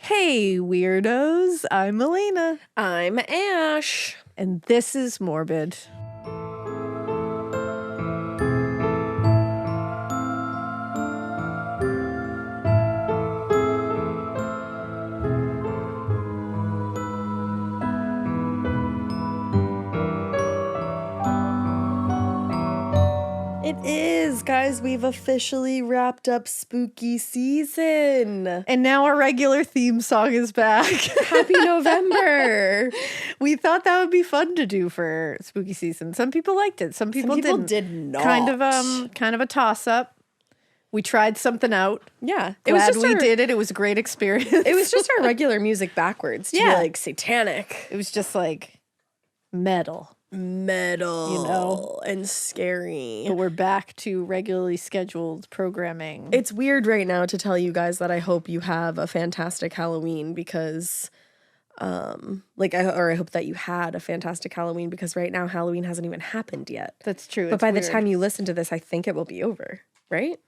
Hey, weirdos. I'm Elena. I'm Ash. And this is Morbid. It is, guys. We've officially wrapped up spooky season. And now our regular theme song is back. Happy November. We thought that would be fun to do for spooky season. Some people liked it. Some people didn't. did not. Kind of a toss up. We tried something out. Yeah. Glad we did it. It was a great experience. It was just our regular music backwards to be like satanic. It was just like metal. And scary. But we're back to regularly scheduled programming. It's weird right now to tell you guys that I hope you have a fantastic Halloween because I hope that you had a fantastic Halloween because right now Halloween hasn't even happened yet. That's true. But by the time you listen to this, I think it will be over, right?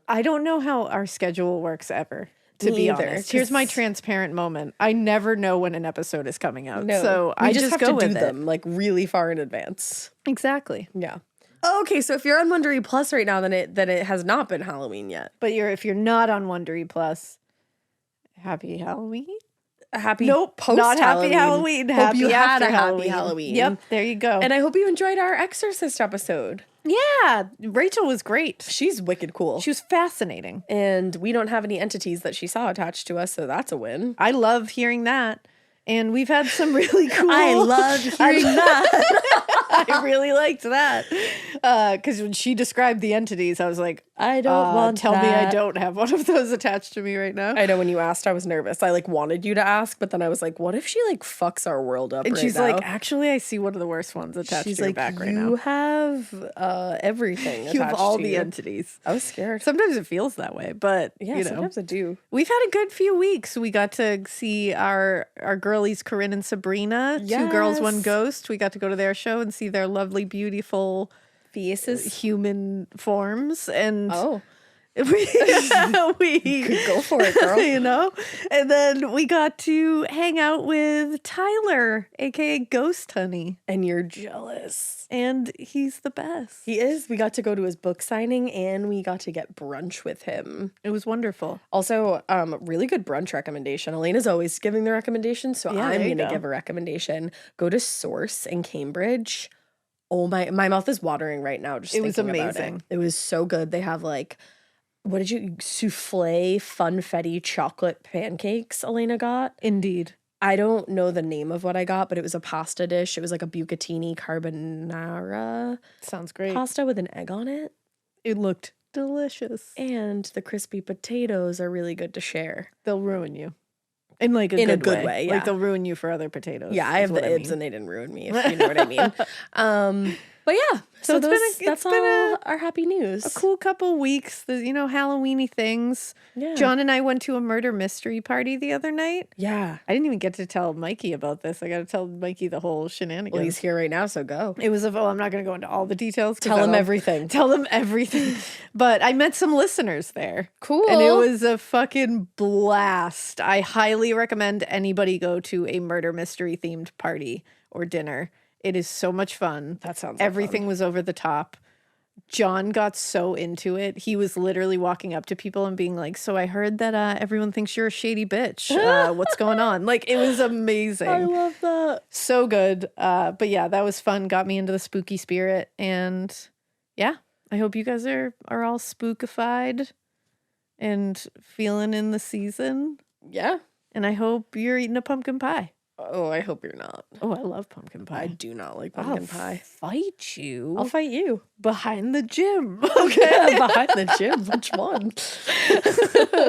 I don't know how our schedule works ever. To be honest, here's my transparent moment. I never know when an episode is coming out, so I just have go to with do it. them like really far in advance. Exactly. Yeah. Okay, so if you're on Wondery Plus right now, then it has not been Halloween yet. But if you're not on Wondery Plus, happy Halloween. Not happy Halloween. Hope happy you had a Halloween. happy Halloween. Yep, there you go. And I hope you enjoyed our Exorcist episode. Yeah, Rachel was great. She's wicked cool. She was fascinating. And we don't have any entities that she saw attached to us, so that's a win. I love hearing that. And we've had some really cool... I love hearing that. I really liked that. Because when she described the entities, I was like, I don't want tell that. me I don't have one of those attached to me right now. I know when you asked, I was nervous. I wanted you to ask, but then I was like, what if she fucks our world up and right she's now? like, actually, I see one of the worst ones attached to your back right now. You have everything You have attached all to the you. entities. I was scared. Sometimes it feels that way, but Yeah, sometimes I do. We've had a good few weeks. We got to see our girlies, Corinne and Sabrina, Two Girls, One Ghost. We got to go to their show and see their lovely, beautiful faces, human forms, and we could go for it, girl. And then we got to hang out with Tyler, aka Ghost Honey, and you're jealous. And he's the best. He is. We got to go to his book signing, and we got to get brunch with him. It was wonderful. Also, really good brunch recommendation. Elena's always giving the recommendations, so I'm going to give a recommendation. Go to Source in Cambridge. Oh my mouth is watering right now. Just thinking about it. It was amazing. It was so good. They have souffle funfetti chocolate pancakes Elena got. Indeed. I don't know the name of what I got, but it was a pasta dish. It was like a bucatini carbonara. Sounds great. Pasta with an egg on it. It looked delicious. And the crispy potatoes are really good to share. They'll ruin you. In a good way. Yeah. Like they'll ruin you for other potatoes. Yeah, I have the ibs and they didn't ruin me, if you know what I mean. But yeah, so that's all our happy news. A cool couple weeks, Halloween-y things. Yeah. John and I went to a murder mystery party the other night. Yeah. I didn't even get to tell Mikey about this. I got to tell Mikey the whole shenanigans. Well, he's here right now, so go. It was I'm not going to go into all the details. Tell him everything. Tell him everything. But I met some listeners there. Cool. And it was a fucking blast. I highly recommend anybody go to a murder mystery themed party or dinner. It is so much fun. That sounds Everything was over the top. John got so into it. He was literally walking up to people and being like, so I heard that everyone thinks you're a shady bitch. What's going on? It was amazing. I love that. So good. But yeah, that was fun. Got me into the spooky spirit. And yeah, I hope you guys are all spookified and feeling in the season. Yeah. And I hope you're eating a pumpkin pie. Oh, I hope you're not. Oh, I love pumpkin pie. I do not like pumpkin pie. Fight you. I'll fight you. Behind the gym. Okay. Behind the gym. Which one?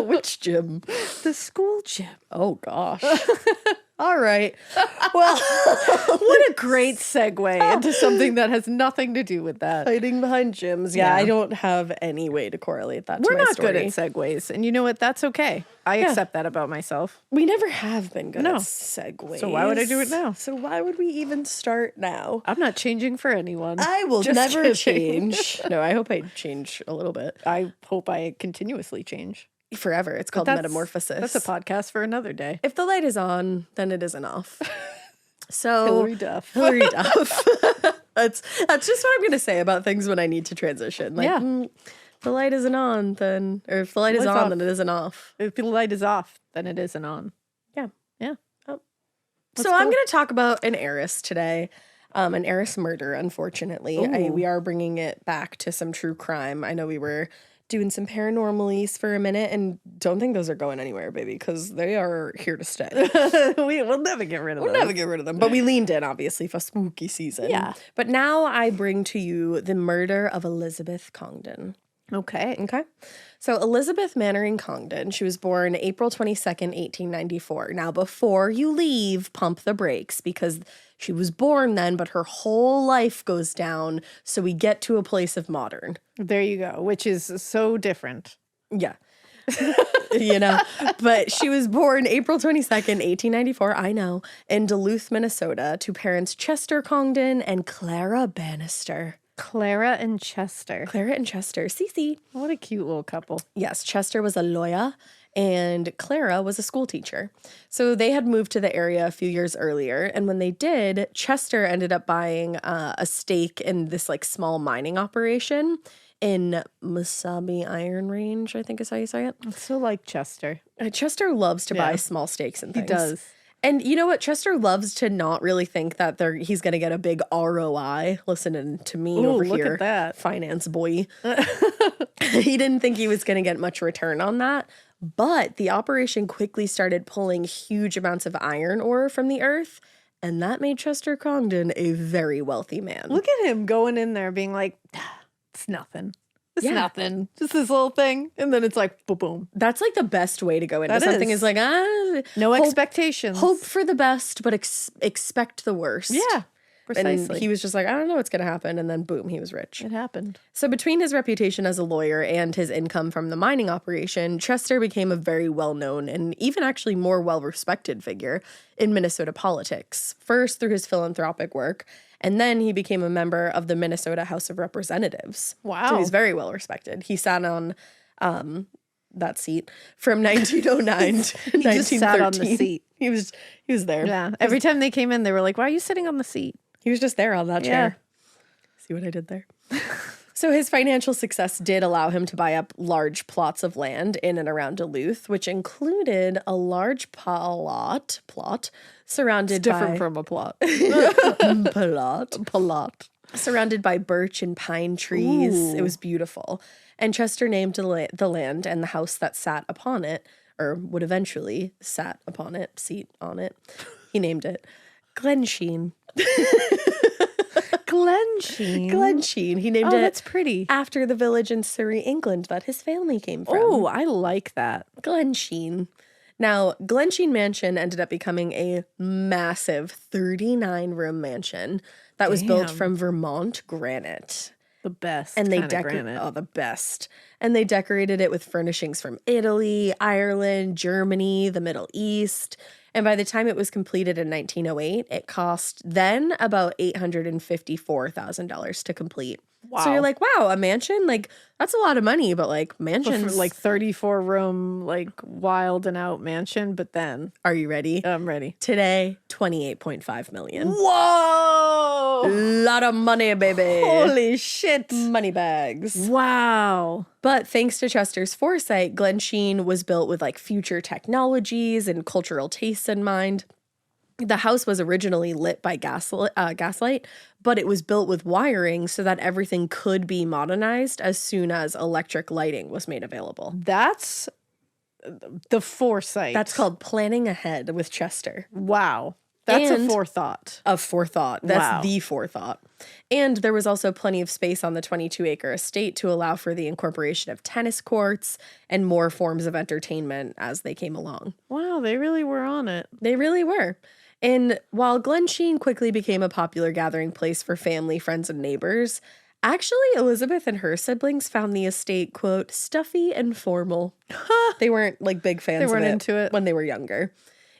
Which gym? The school gym. Oh, gosh. All right. Well, what a great segue into something that has nothing to do with that. Hiding behind gyms. Yeah, I don't have any way to correlate that to We're my not story. good at segues. And you know what? That's okay. I accept that about myself. We never have been good at segues. So why would I do it now? So why would we even start now? I'm not changing for anyone. I will Just never kidding. change. No, I hope I change a little bit. I hope I continuously change. Forever. It's called Metamorphosis. That's a podcast for another day. If the light is on, then it isn't off. So Hilary Duff. That's just what I'm going to say about things when I need to transition. Like, if the light isn't on, then, or if the light is on, then it isn't off. If the light is off, then it isn't on. Yeah. Yeah. Oh. So I'm going to talk about an heiress today. An heiress murder, unfortunately. We are bringing it back to some true crime. I know we were doing some paranormalies for a minute and don't think those are going anywhere, baby, because they are here to stay. We'll never get rid of them. We'll never get rid of them. But we leaned in, obviously, for spooky season. Yeah. But now I bring to you the murder of Elisabeth Congdon. Okay. So Elisabeth Mannering Congdon, she was born April 22nd, 1894. Now, before you leave, pump the brakes, because she was born then, but her whole life goes down, so we get to a place of modern. There you go, which is so different. Yeah. But she was born April 22nd, 1894, I know, in Duluth, Minnesota, to parents Chester Congdon and Clara Bannister. Clara and Chester. Cece. What a cute little couple. Yes, Chester was a lawyer and Clara was a school teacher. So they had moved to the area a few years earlier. And when they did, Chester ended up buying a stake in this like small mining operation in Musabi Iron Range, I think is how you say it. It's so like Chester. Chester loves to buy small stakes and things. He does. And you know what? Chester loves to not really think that he's going to get a big ROI. Listening to me over look here, at that. Finance boy. He didn't think he was going to get much return on that. But the operation quickly started pulling huge amounts of iron ore from the earth. And that made Chester Congdon a very wealthy man. Look at him going in there being like, it's nothing. It's nothing. Just this little thing. And then it's like, boom, boom. That's like the best way to go into something is like, no expectations. Hope for the best, but expect the worst. Yeah, precisely. And he was just like, I don't know what's going to happen. And then boom, he was rich. It happened. So between his reputation as a lawyer and his income from the mining operation, Chester became a very well-known and even actually more well-respected figure in Minnesota politics. First through his philanthropic work, and then he became a member of the Minnesota House of Representatives. Wow. So he's very well respected. He sat on that seat from 1909 to 1913. He just sat on the seat. He was there. Yeah. Every time they came in, they were like, why are you sitting on the seat? He was just there on that chair. See what I did there? So his financial success did allow him to buy up large plots of land in and around Duluth, which included a large plot surrounded different from a plot. Plot. Surrounded by birch and pine trees. Ooh. It was beautiful. And Chester named the land and the house that sat upon it, or would eventually seat on it. He named it Glensheen. Glensheen. He named it. That's pretty. After the village in Surrey, England that his family came from. Oh, I like that. Glensheen. Now, Glensheen Mansion ended up becoming a massive 39-room mansion that was built from Vermont granite. The best. And they the best. And they decorated it with furnishings from Italy, Ireland, Germany, the Middle East. And by the time it was completed in 1908, it cost then about $854,000 to complete. Wow. So you're like, wow, a mansion? Like, that's a lot of money, but like mansions. Like 34 room, like wild and out mansion. But then. Are you ready? I'm ready. Today, $28.5 million. Whoa! Lot of money, baby. Holy shit. Money bags. Wow. But thanks to Chester's foresight, Glensheen was built with like future technologies and cultural tastes in mind. The house was originally lit by gaslight, but it was built with wiring so that everything could be modernized as soon as electric lighting was made available. That's the foresight. That's called planning ahead with Chester. Wow. That's a forethought. A forethought. That's the forethought. And there was also plenty of space on the 22-acre estate to allow for the incorporation of tennis courts and more forms of entertainment as they came along. Wow, they really were on it. They really were. And while Glensheen quickly became a popular gathering place for family, friends, and neighbors, actually Elizabeth and her siblings found the estate, quote, stuffy and formal. They weren't like big fans of it into it when they were younger.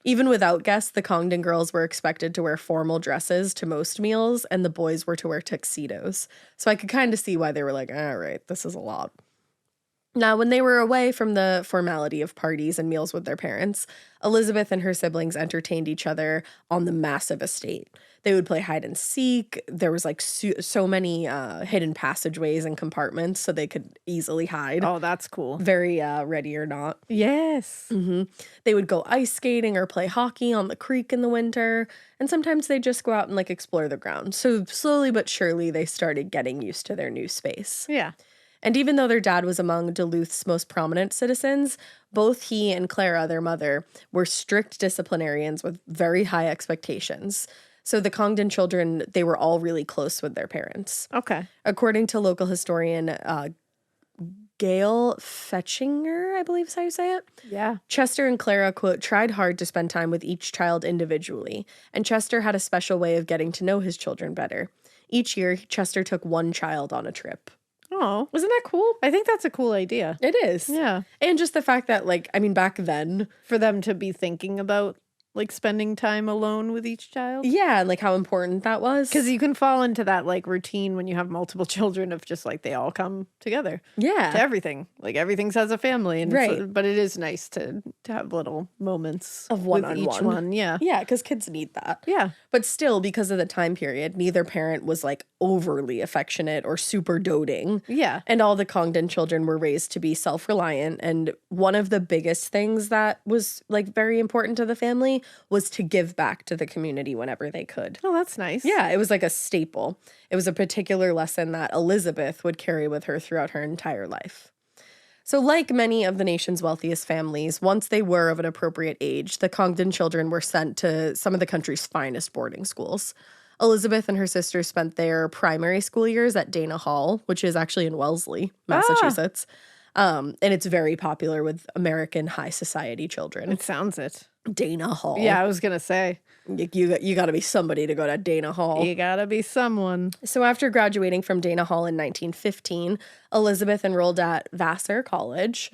Even without guests, the Congdon girls were expected to wear formal dresses to most meals, and the boys were to wear tuxedos. So I could kind of see why they were like, all right, this is a lot. Now, when they were away from the formality of parties and meals with their parents, Elisabeth and her siblings entertained each other on the massive estate. They would play hide and seek. There was like so many hidden passageways and compartments so they could easily hide. Oh, that's cool. Very Ready or Not. Yes. Mm-hmm. They would go ice skating or play hockey on the creek in the winter. And sometimes they'd just go out and like explore the ground. So slowly but surely they started getting used to their new space. Yeah. And even though their dad was among Duluth's most prominent citizens, both he and Clara, their mother, were strict disciplinarians with very high expectations. So the Congdon children, they were all really close with their parents. Okay. According to local historian Gail Fetchinger, I believe is how you say it. Yeah. Chester and Clara, quote, tried hard to spend time with each child individually, and Chester had a special way of getting to know his children better. Each year, Chester took one child on a trip. Oh, wasn't that cool? I think that's a cool idea. It is. Yeah. And just the fact that, like, I mean, back then, for them to be thinking about like spending time alone with each child. Yeah, and like how important that was. Because you can fall into that like routine when you have multiple children of just like they all come together. Yeah. To everything. Like everything's as a family. And right. But it is nice to have little moments of one with each one. Yeah. Yeah, because kids need that. Yeah. But still, because of the time period, neither parent was like overly affectionate or super doting. Yeah. And all the Congdon children were raised to be self-reliant. And one of the biggest things that was like very important to the family was to give back to the community whenever they could. Oh, that's nice. Yeah, it was like a staple. It was a particular lesson that Elisabeth would carry with her throughout her entire life. So like many of the nation's wealthiest families, once they were of an appropriate age, the Congdon children were sent to some of the country's finest boarding schools. Elisabeth and her sister spent their primary school years at Dana Hall, which is actually in Wellesley, Massachusetts. And it's very popular with American high society children. It sounds it. Dana Hall. Yeah, I was going to say. You got to be somebody to go to Dana Hall. You got to be someone. So after graduating from Dana Hall in 1915, Elisabeth enrolled at Vassar College.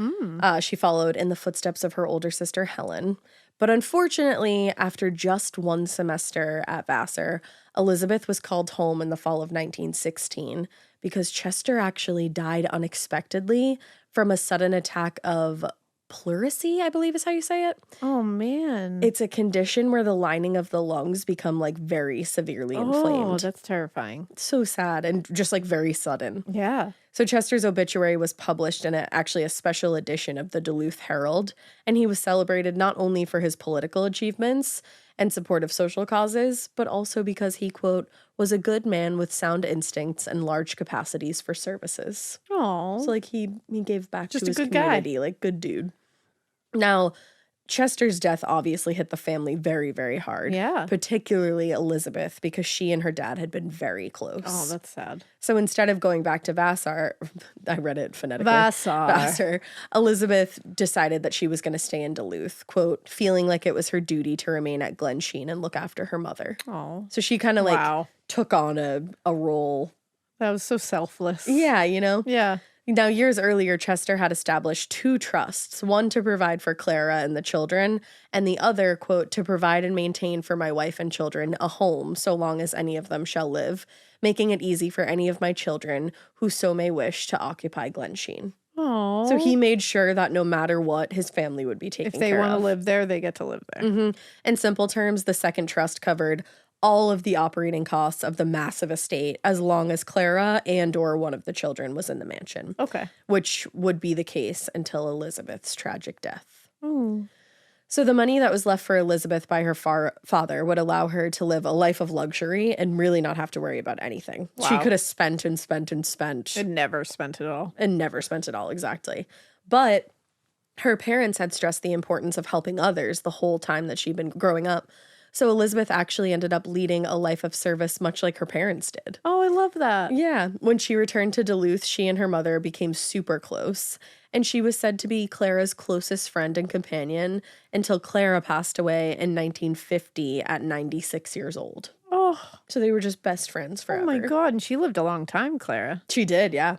She followed in the footsteps of her older sister, Helen. But unfortunately, after just one semester at Vassar, Elisabeth was called home in the fall of 1916 because Chester actually died unexpectedly from a sudden attack of pleurisy, I believe is how you say it. Oh, man. It's a condition where the lining of the lungs become like very severely inflamed. Oh, that's terrifying. It's so sad and just like very sudden. Yeah. So Chester's obituary was published in actually a special edition of the Duluth Herald, and he was celebrated not only for his political achievements and support of social causes, but also because he, quote, was a good man with sound instincts and large capacities for services. Oh. So like he gave back just to his good community, guy. Like good dude. Now, Chester's death obviously hit the family very, very hard. Yeah. Particularly Elisabeth, because she and her dad had been very close. Oh, that's sad. So instead of going back to Vassar, I read it phonetically. Vassar. Elisabeth decided that she was going to stay in Duluth, quote, feeling like it was her duty to remain at Glensheen and look after her mother. Oh. So she kind of like took on a role. That was so selfless. Yeah, you know? Yeah. Now, years earlier, Chester had established 2 trusts, one to provide for Clara and the children, and the other, quote, to provide and maintain for my wife and children a home so long as any of them shall live, making it easy for any of my children who so may wish to occupy Glensheen. Oh. So he made sure that no matter what, his family would be taken care of. If they want to live there, they get to live there. Mm-hmm. In simple terms, the second trust covered all of the operating costs of the massive estate as long as Clara and or one of the children was in the mansion. Okay. Which would be the case until Elisabeth's tragic death. Mm. So the money that was left for Elisabeth by her father would allow her to live a life of luxury and really not have to worry about anything. Wow. She could have spent and spent and spent. And never spent it all. And never spent it all, exactly. But her parents had stressed the importance of helping others the whole time that she'd been growing up. So Elisabeth actually ended up leading a life of service much like her parents did. Oh, I love that. Yeah. When she returned to Duluth, she and her mother became super close. And she was said to be Clara's closest friend and companion until Clara passed away in 1950 at 96 years old. Oh. So they were just best friends forever. Oh my God. And she lived a long time, Clara. She did, yeah.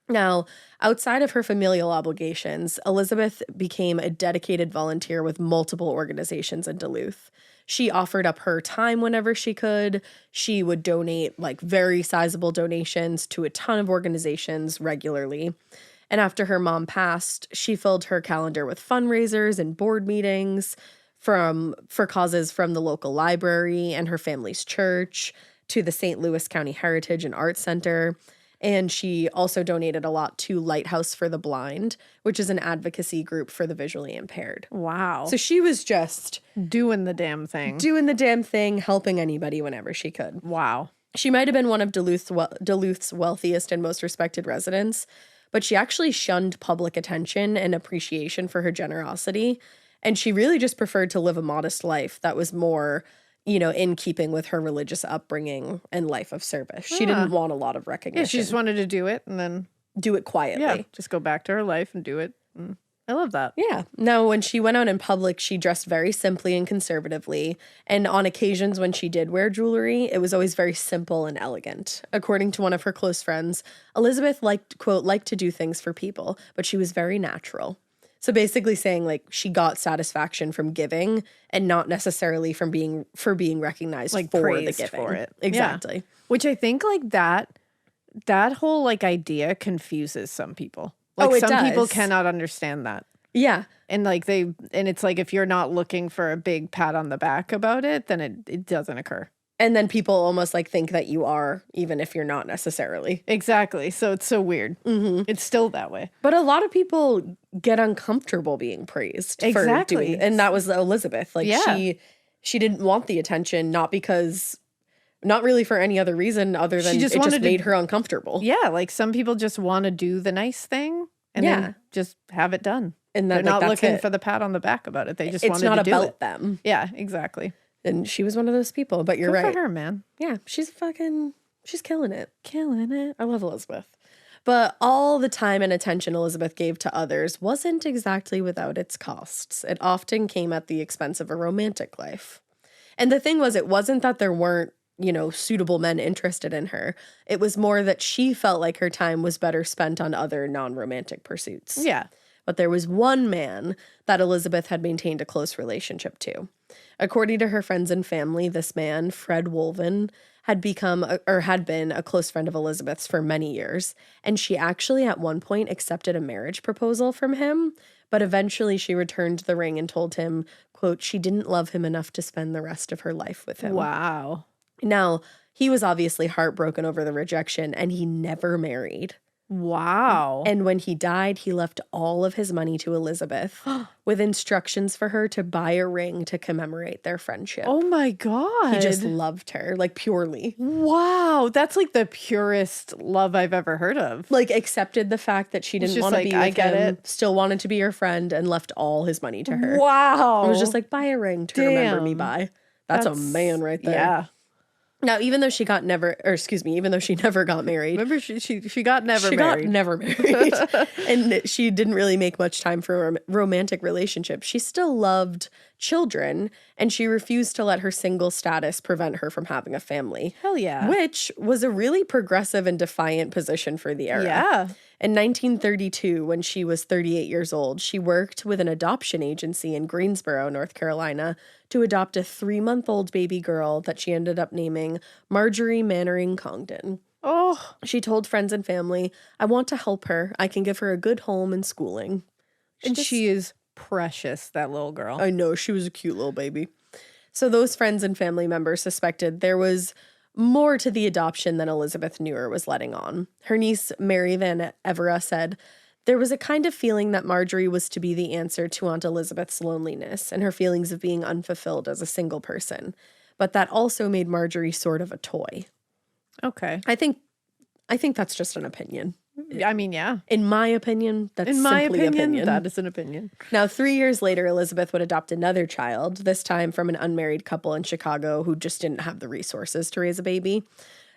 Now, outside of her familial obligations, Elisabeth became a dedicated volunteer with multiple organizations in Duluth. She offered up her time whenever she could. She would donate like very sizable donations to a ton of organizations regularly. And after her mom passed, she filled her calendar with fundraisers and board meetings for causes from the local library and her family's church to the St. Louis County Heritage and Arts Center. And she also donated a lot to Lighthouse for the Blind, which is an advocacy group for the visually impaired. Wow. So she was just doing the damn thing, helping anybody whenever she could. Wow. She might have been one of Duluth's wealthiest and most respected residents, but she actually shunned public attention and appreciation for her generosity. And she really just preferred to live a modest life that was more, in keeping with her religious upbringing and life of service. She didn't want a lot of recognition. Yeah, she just wanted to do it and then do it quietly. Yeah, just go back to her life and do it. I love that. Yeah. Now, when she went out in public, she dressed very simply and conservatively. And on occasions when she did wear jewelry, it was always very simple and elegant. According to one of her close friends, Elisabeth liked to do things for people, but she was very natural. So basically saying like she got satisfaction from giving and not necessarily from being recognized like for the giving. For it. Exactly. Yeah. Which I think like that whole like idea confuses some people. Like some people cannot understand that. Yeah. And like it's like if you're not looking for a big pat on the back about it, then it doesn't occur. And then people almost like think that you are, even if you're not necessarily. Exactly. So it's so weird. Mm-hmm. It's still that way. But a lot of people get uncomfortable being praised. Exactly. For doing, and that was Elisabeth. Like she didn't want the attention, not really for any other reason other than it just made her uncomfortable. Yeah. Like some people just want to do the nice thing and then just have it done. And they're not looking for the pat on the back about it. They just wanted to do it. It's not about them. Yeah, exactly. And she was one of those people, but you're right. Good for her, man. Yeah, she's killing it. Killing it. I love Elisabeth. But all the time and attention Elisabeth gave to others wasn't exactly without its costs. It often came at the expense of a romantic life. And the thing was, it wasn't that there weren't, suitable men interested in her. It was more that she felt like her time was better spent on other non-romantic pursuits. Yeah. But there was one man that Elisabeth had maintained a close relationship to. According to her friends and family, this man, Fred Wolven, had been a close friend of Elisabeth's for many years, and she actually at one point accepted a marriage proposal from him, but eventually she returned to the ring and told him, quote, she didn't love him enough to spend the rest of her life with him. Wow. Now, he was obviously heartbroken over the rejection, and he never married. Wow. And when he died, he left all of his money to Elisabeth with instructions for her to buy a ring to commemorate their friendship. Oh my God. He just loved her, like purely. Wow. That's like the purest love I've ever heard of. Like accepted the fact that she didn't want to be with him, still wanted to be her friend, and left all his money to her. Wow. It was just like, buy a ring to remember me by. That's a man right there. Yeah. Now, even though she never got married. Remember, she got never married. And she didn't really make much time for a romantic relationship. She still loved children, and she refused to let her single status prevent her from having a family. Hell yeah. Which was a really progressive and defiant position for the era. Yeah. In 1932, when she was 38 years old, she worked with an adoption agency in Greensboro, North Carolina, to adopt a 3-month-old baby girl that she ended up naming Marjorie Caldwell. Oh. She told friends and family, I want to help her. I can give her a good home and schooling. She is precious, that little girl. I know, she was a cute little baby. So those friends and family members suspected there was more to the adoption than Elisabeth knew or was letting on. Her niece, Mary Van Evera, said, there was a kind of feeling that Marjorie was to be the answer to Aunt Elisabeth's loneliness and her feelings of being unfulfilled as a single person. But that also made Marjorie sort of a toy. Okay. I think that's just an opinion. I mean, yeah. In my opinion, that's simply opinion. That is an opinion. Now, 3 years later, Elisabeth would adopt another child, this time from an unmarried couple in Chicago who just didn't have the resources to raise a baby.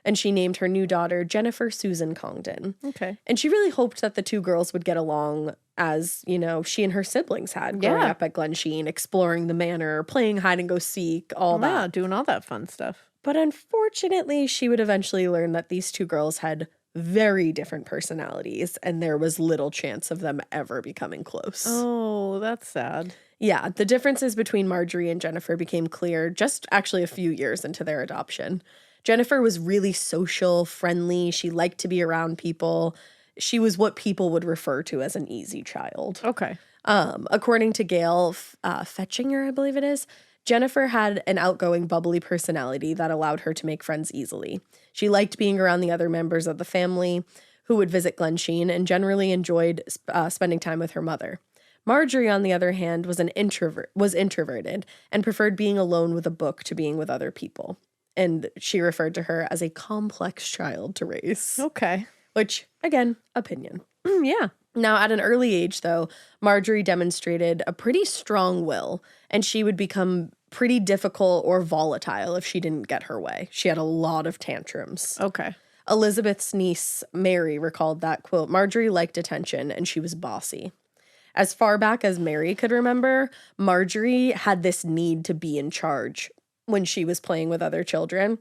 And she named her new daughter Jennifer Susan Congdon. Okay. And she really hoped that the two girls would get along as, she and her siblings had growing up at Glen Sheen, exploring the manor, playing hide and go seek, all that. Yeah, doing all that fun stuff. But unfortunately, she would eventually learn that these two girls had very different personalities, and there was little chance of them ever becoming close. Oh, that's sad. Yeah, the differences between Marjorie and Jennifer became clear just actually a few years into their adoption. Jennifer was really social, friendly. She liked to be around people. she was what people would refer to as an easy child. Okay. According to Gail Fetchinger, I believe it is, Jennifer had an outgoing, bubbly personality that allowed her to make friends easily. She liked being around the other members of the family who would visit Glen Sheen and generally enjoyed spending time with her mother. Marjorie, on the other hand, was introverted and preferred being alone with a book to being with other people. And she referred to her as a complex child to raise. Okay. Which, again, opinion. Yeah. Now, at an early age, though, Marjorie demonstrated a pretty strong will, and she would become pretty difficult or volatile if she didn't get her way. She had a lot of tantrums. Okay. Elizabeth's niece, Mary, recalled that, quote, Marjorie liked attention, and she was bossy. As far back as Mary could remember, Marjorie had this need to be in charge when she was playing with other children.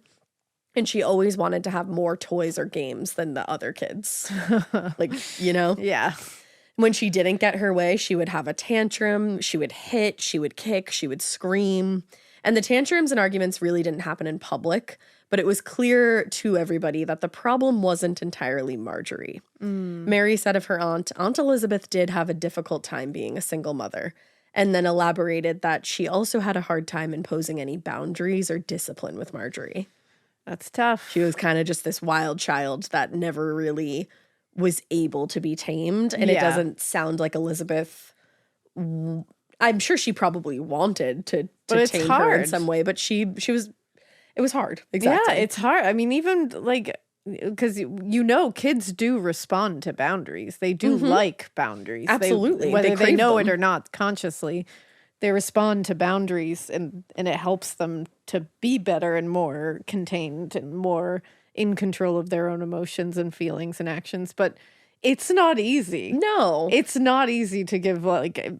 And she always wanted to have more toys or games than the other kids. Like, you know? Yeah. When she didn't get her way, she would have a tantrum. She would hit, she would kick, she would scream. And the tantrums and arguments really didn't happen in public, but it was clear to everybody that the problem wasn't entirely Marjorie. Mary said of her Aunt Elizabeth did have a difficult time being a single mother, and then elaborated that she also had a hard time imposing any boundaries or discipline with Marjorie. That's tough. She was kind of just this wild child that never really was able to be tamed. And it doesn't sound like Elizabeth. I'm sure she probably wanted to tame her in some way, but it was hard. Exactly. Yeah, it's hard. I mean, even like, because kids do respond to boundaries. They do like boundaries. Absolutely. Whether they know it or not consciously. They respond to boundaries and it helps them to be better and more contained and more in control of their own emotions and feelings and actions. But it's not easy. No. It's not easy to give, like,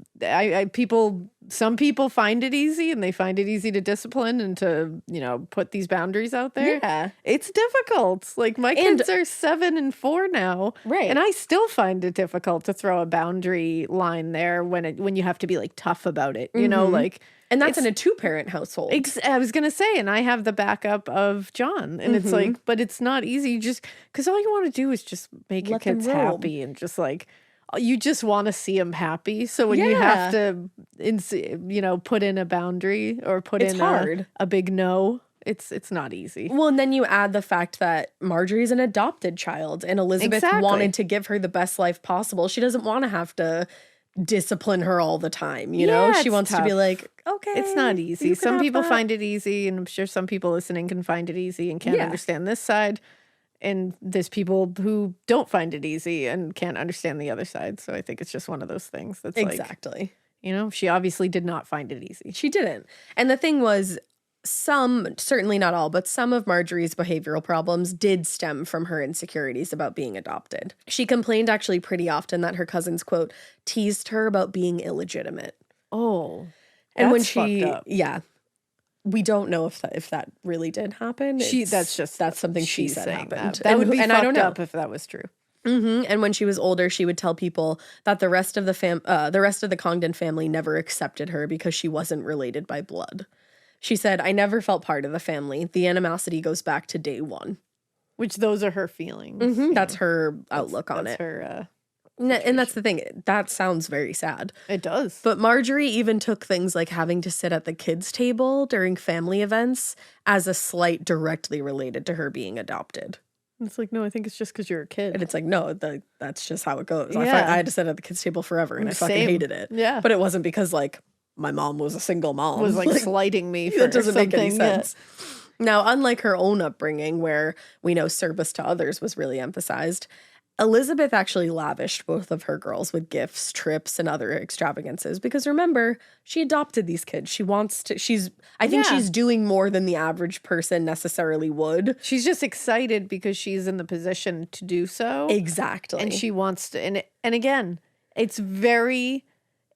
some people find it easy and they find it easy to discipline and to, put these boundaries out there. Yeah. It's difficult. Like, my kids are 7 and 4 now. Right. And I still find it difficult to throw a boundary line there when you have to be, like, tough about it, like. And that's in a 2-parent household. I was going to say, and I have the backup of John. And it's like, but it's not easy because all you want to do is just make your kids happy and just like, you just want to see them happy. So when you have to, put in a boundary or put in a big no, it's not easy. Well, and then you add the fact that Marjorie's an adopted child and Elizabeth wanted to give her the best life possible. She doesn't want to have to discipline her all the time, she wants to be like, okay, it's not easy. Some people find it easy, and I'm sure some people listening can find it easy and can't understand this side, and there's people who don't find it easy and can't understand the other side. So I think it's just one of those things that's exactly, she obviously did not find it easy. She didn't. And the thing was, certainly not all, but some of Marjorie's behavioral problems did stem from her insecurities about being adopted. She complained actually pretty often that her cousins, quote, teased her about being illegitimate. Oh, and when we don't know if that really did happen. That's something she said happened. That would be fucked up if that was true. And when she was older, she would tell people that the rest of the Congdon family never accepted her because she wasn't related by blood. She said, I never felt part of the family. The animosity goes back to day one. Which those are her feelings. That's her outlook on it. Her, and that's the thing. That sounds very sad. It does. But Marjorie even took things like having to sit at the kids' table during family events as a slight directly related to her being adopted. It's like, no, I think it's just because you're a kid. And it's like, no, that's just how it goes. Yeah. I had to sit at the kids' table forever and I fucking hated it. Yeah. But it wasn't because, like, my mom was a single mom. Was like slighting me for that doesn't something. Make any sense. Yeah. Now, unlike her own upbringing, where we know service to others was really emphasized, Elizabeth actually lavished both of her girls with gifts, trips, and other extravagances. Because remember, she adopted these kids. I think she's doing more than the average person necessarily would. She's just excited because she's in the position to do so. Exactly. And she wants to, and again, it's very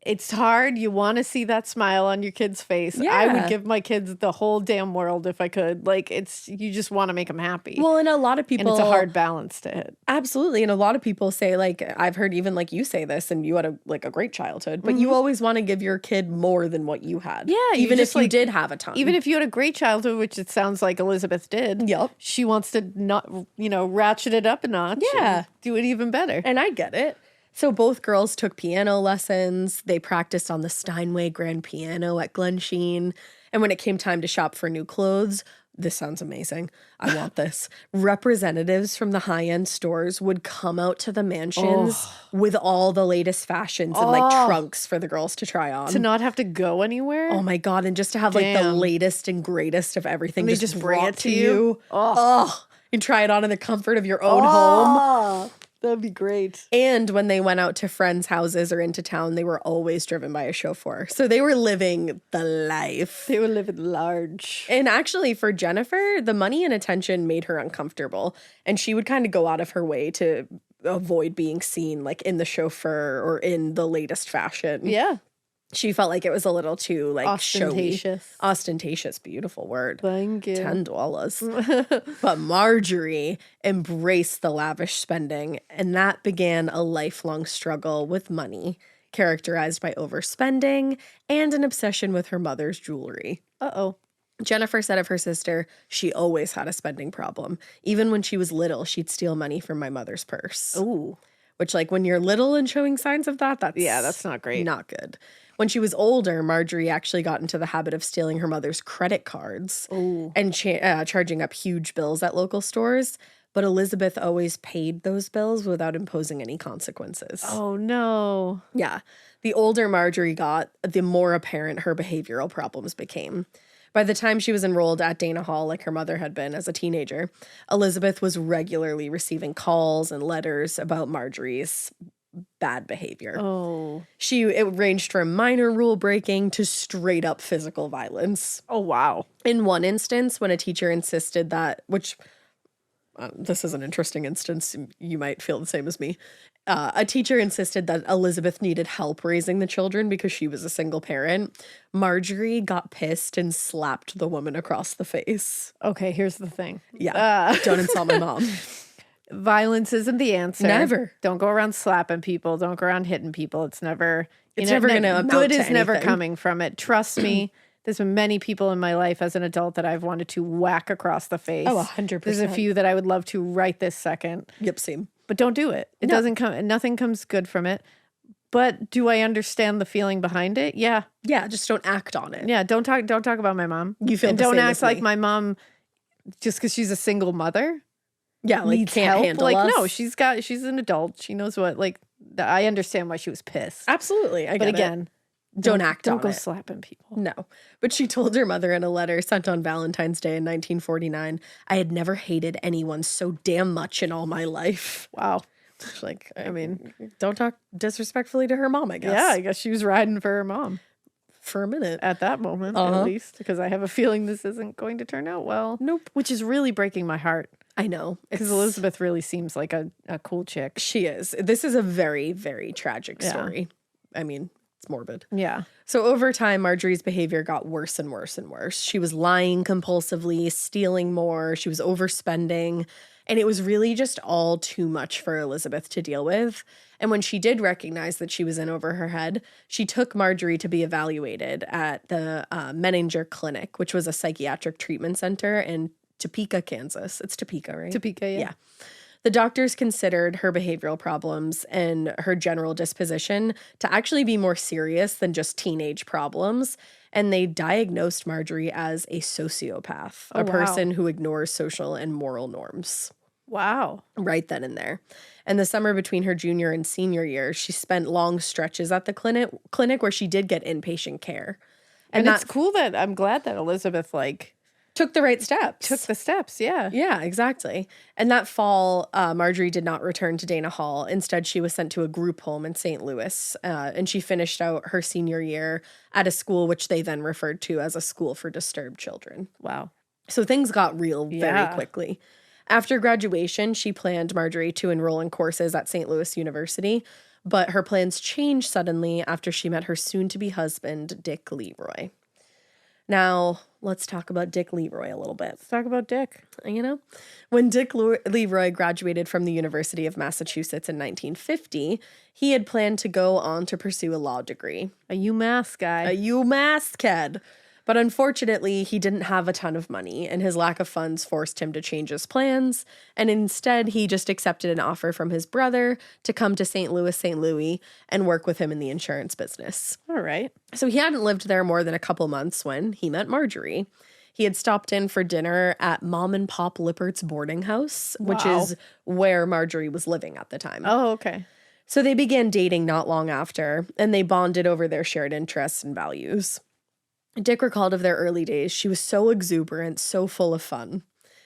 It's hard. You want to see that smile on your kid's face. Yeah. I would give my kids the whole damn world if I could. Like, you just want to make them happy. Well, and a lot of people... And it's a hard balance to hit. Absolutely. And a lot of people say, like, I've heard even, like, you say this, and you had a great childhood, but you always want to give your kid more than what you had. Yeah. Even if you did have a ton. Even if you had a great childhood, which it sounds like Elisabeth did. Yep. She wants to not, ratchet it up a notch. Yeah. Do it even better. And I get it. So both girls took piano lessons. They practiced on the Steinway grand piano at Glensheen. And when it came time to shop for new clothes, this sounds amazing. I want this. Representatives from the high-end stores would come out to the mansions with all the latest fashions and like trunks for the girls to try on. To not have to go anywhere? Oh my God. And just to have like the latest and greatest of everything. And they just bring it to you. And try it on in the comfort of your own home. That'd be great. And when they went out to friends' houses or into town, they were always driven by a chauffeur. So they were living the life. They were living large. And actually, for Jennifer, the money and attention made her uncomfortable. And she would kind of go out of her way to avoid being seen, like, in the chauffeur or in the latest fashion. Yeah. She felt like it was a little too, like, ostentatious. Showy. Ostentatious, beautiful word. Thank you. $10. But Marjorie embraced the lavish spending, and that began a lifelong struggle with money, characterized by overspending and an obsession with her mother's jewelry. Uh-oh. Jennifer said of her sister, she always had a spending problem. Even when she was little, she'd steal money from my mother's purse. Ooh. Which, like, when you're little and showing signs of that, that's not great. Not good. When she was older, Marjorie actually got into the habit of stealing her mother's credit cards and charging up huge bills at local stores. But Elisabeth always paid those bills without imposing any consequences. Oh, no. Yeah. The older Marjorie got, the more apparent her behavioral problems became. By the time she was enrolled at Dana Hall, like her mother had been as a teenager, Elisabeth was regularly receiving calls and letters about Marjorie's bad behavior. Oh. It ranged from minor rule breaking to straight up physical violence. Oh, wow. In one instance, when a teacher insisted that, which this is an interesting instance, you might feel the same as me. A teacher insisted that Elisabeth needed help raising the children because she was a single parent. Marjorie got pissed and slapped the woman across the face. Okay, here's the thing. Yeah. Don't insult my mom. Violence isn't the answer. Never. Don't go around slapping people. Don't go around hitting people. It's never never going to amount to good is anything. Never coming from it. Trust me. There's been many people in my life as an adult that I've wanted to whack across the face. Oh, 100%. There's a few that I would love to right this second. Yep, same. But don't do it. It doesn't come. Nothing comes good from it. But do I understand the feeling behind it? Yeah. Yeah, just don't act on it. Yeah, don't talk about my mom. You feel and the don't same act as like me. my mom just because she's a single mother. Yeah, like needs can't help. handle like us. No, she's an adult. She knows what I understand why she was pissed. Absolutely. I get but again, don't act on Don't go it. slapping people. No. But she told her mother in a letter sent on Valentine's Day in 1949, I had never hated anyone so damn much in all my life. Wow. Like, I mean, don't talk disrespectfully to her mom, I guess. Yeah, I guess she was riding for her mom. For a minute. At that moment, at least. Because I have a feeling this isn't going to turn out well. Nope. Which is really breaking my heart. I know. Because Elisabeth really seems like a cool chick. She is. This is a very, very tragic story. I mean, it's morbid. Yeah. So over time, Marjorie's behavior got worse and worse and worse. She was lying compulsively, stealing more. She was overspending. And it was really just all too much for Elisabeth to deal with. And when she did recognize that she was in over her head, she took Marjorie to be evaluated at the Menninger Clinic, which was a psychiatric treatment center in Topeka, Kansas. It's Topeka, right? Topeka, yeah. The doctors considered her behavioral problems and her general disposition to actually be more serious than just teenage problems. And they diagnosed Marjorie as a sociopath, a person who ignores social and moral norms. Wow. Right then and there. And the summer between her junior and senior year, she spent long stretches at the clinic where she did get inpatient care. And it's cool that I'm glad that Elisabeth took the right steps. Took the steps, yeah. Yeah, exactly. And that fall, Marjorie did not return to Dana Hall. Instead, she was sent to a group home in St. Louis, and she finished out her senior year at a school which they then referred to as a school for disturbed children. Wow. So things got real very quickly. After graduation, she planned Marjorie to enroll in courses at St. Louis University, but her plans changed suddenly after she met her soon-to-be husband, Dick Leroy. Now, let's talk about Dick Leroy a little bit. Let's talk about Dick. You know, when Dick Leroy graduated from the University of Massachusetts in 1950, he had planned to go on to pursue a law degree. A UMass guy. A UMass kid. But unfortunately, he didn't have a ton of money, and his lack of funds forced him to change his plans. And instead, he just accepted an offer from his brother to come to St. Louis, and work with him in the insurance business. All right. So he hadn't lived there more than a couple months when he met Marjorie. He had stopped in for dinner at Mom and Pop Lippert's boarding house, which is where Marjorie was living at the time. Oh, okay. So they began dating not long after, and they bonded over their shared interests and values. Dick recalled of their early days. She was so exuberant, so full of fun.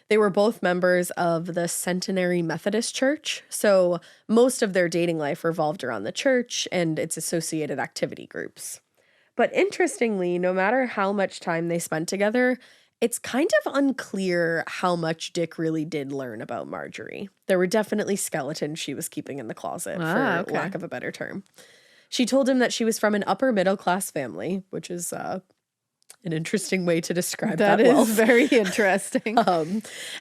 They were both members of the Centenary Methodist Church, so most of their dating life revolved around the church and its associated activity groups. But interestingly, no matter how much time they spent together, it's kind of unclear how much Dick really did learn about Marjorie. There were definitely skeletons she was keeping in the closet, for lack of a better term. She told him that she was from an upper middle class family, which is an interesting way to describe that wealth. That is very interesting.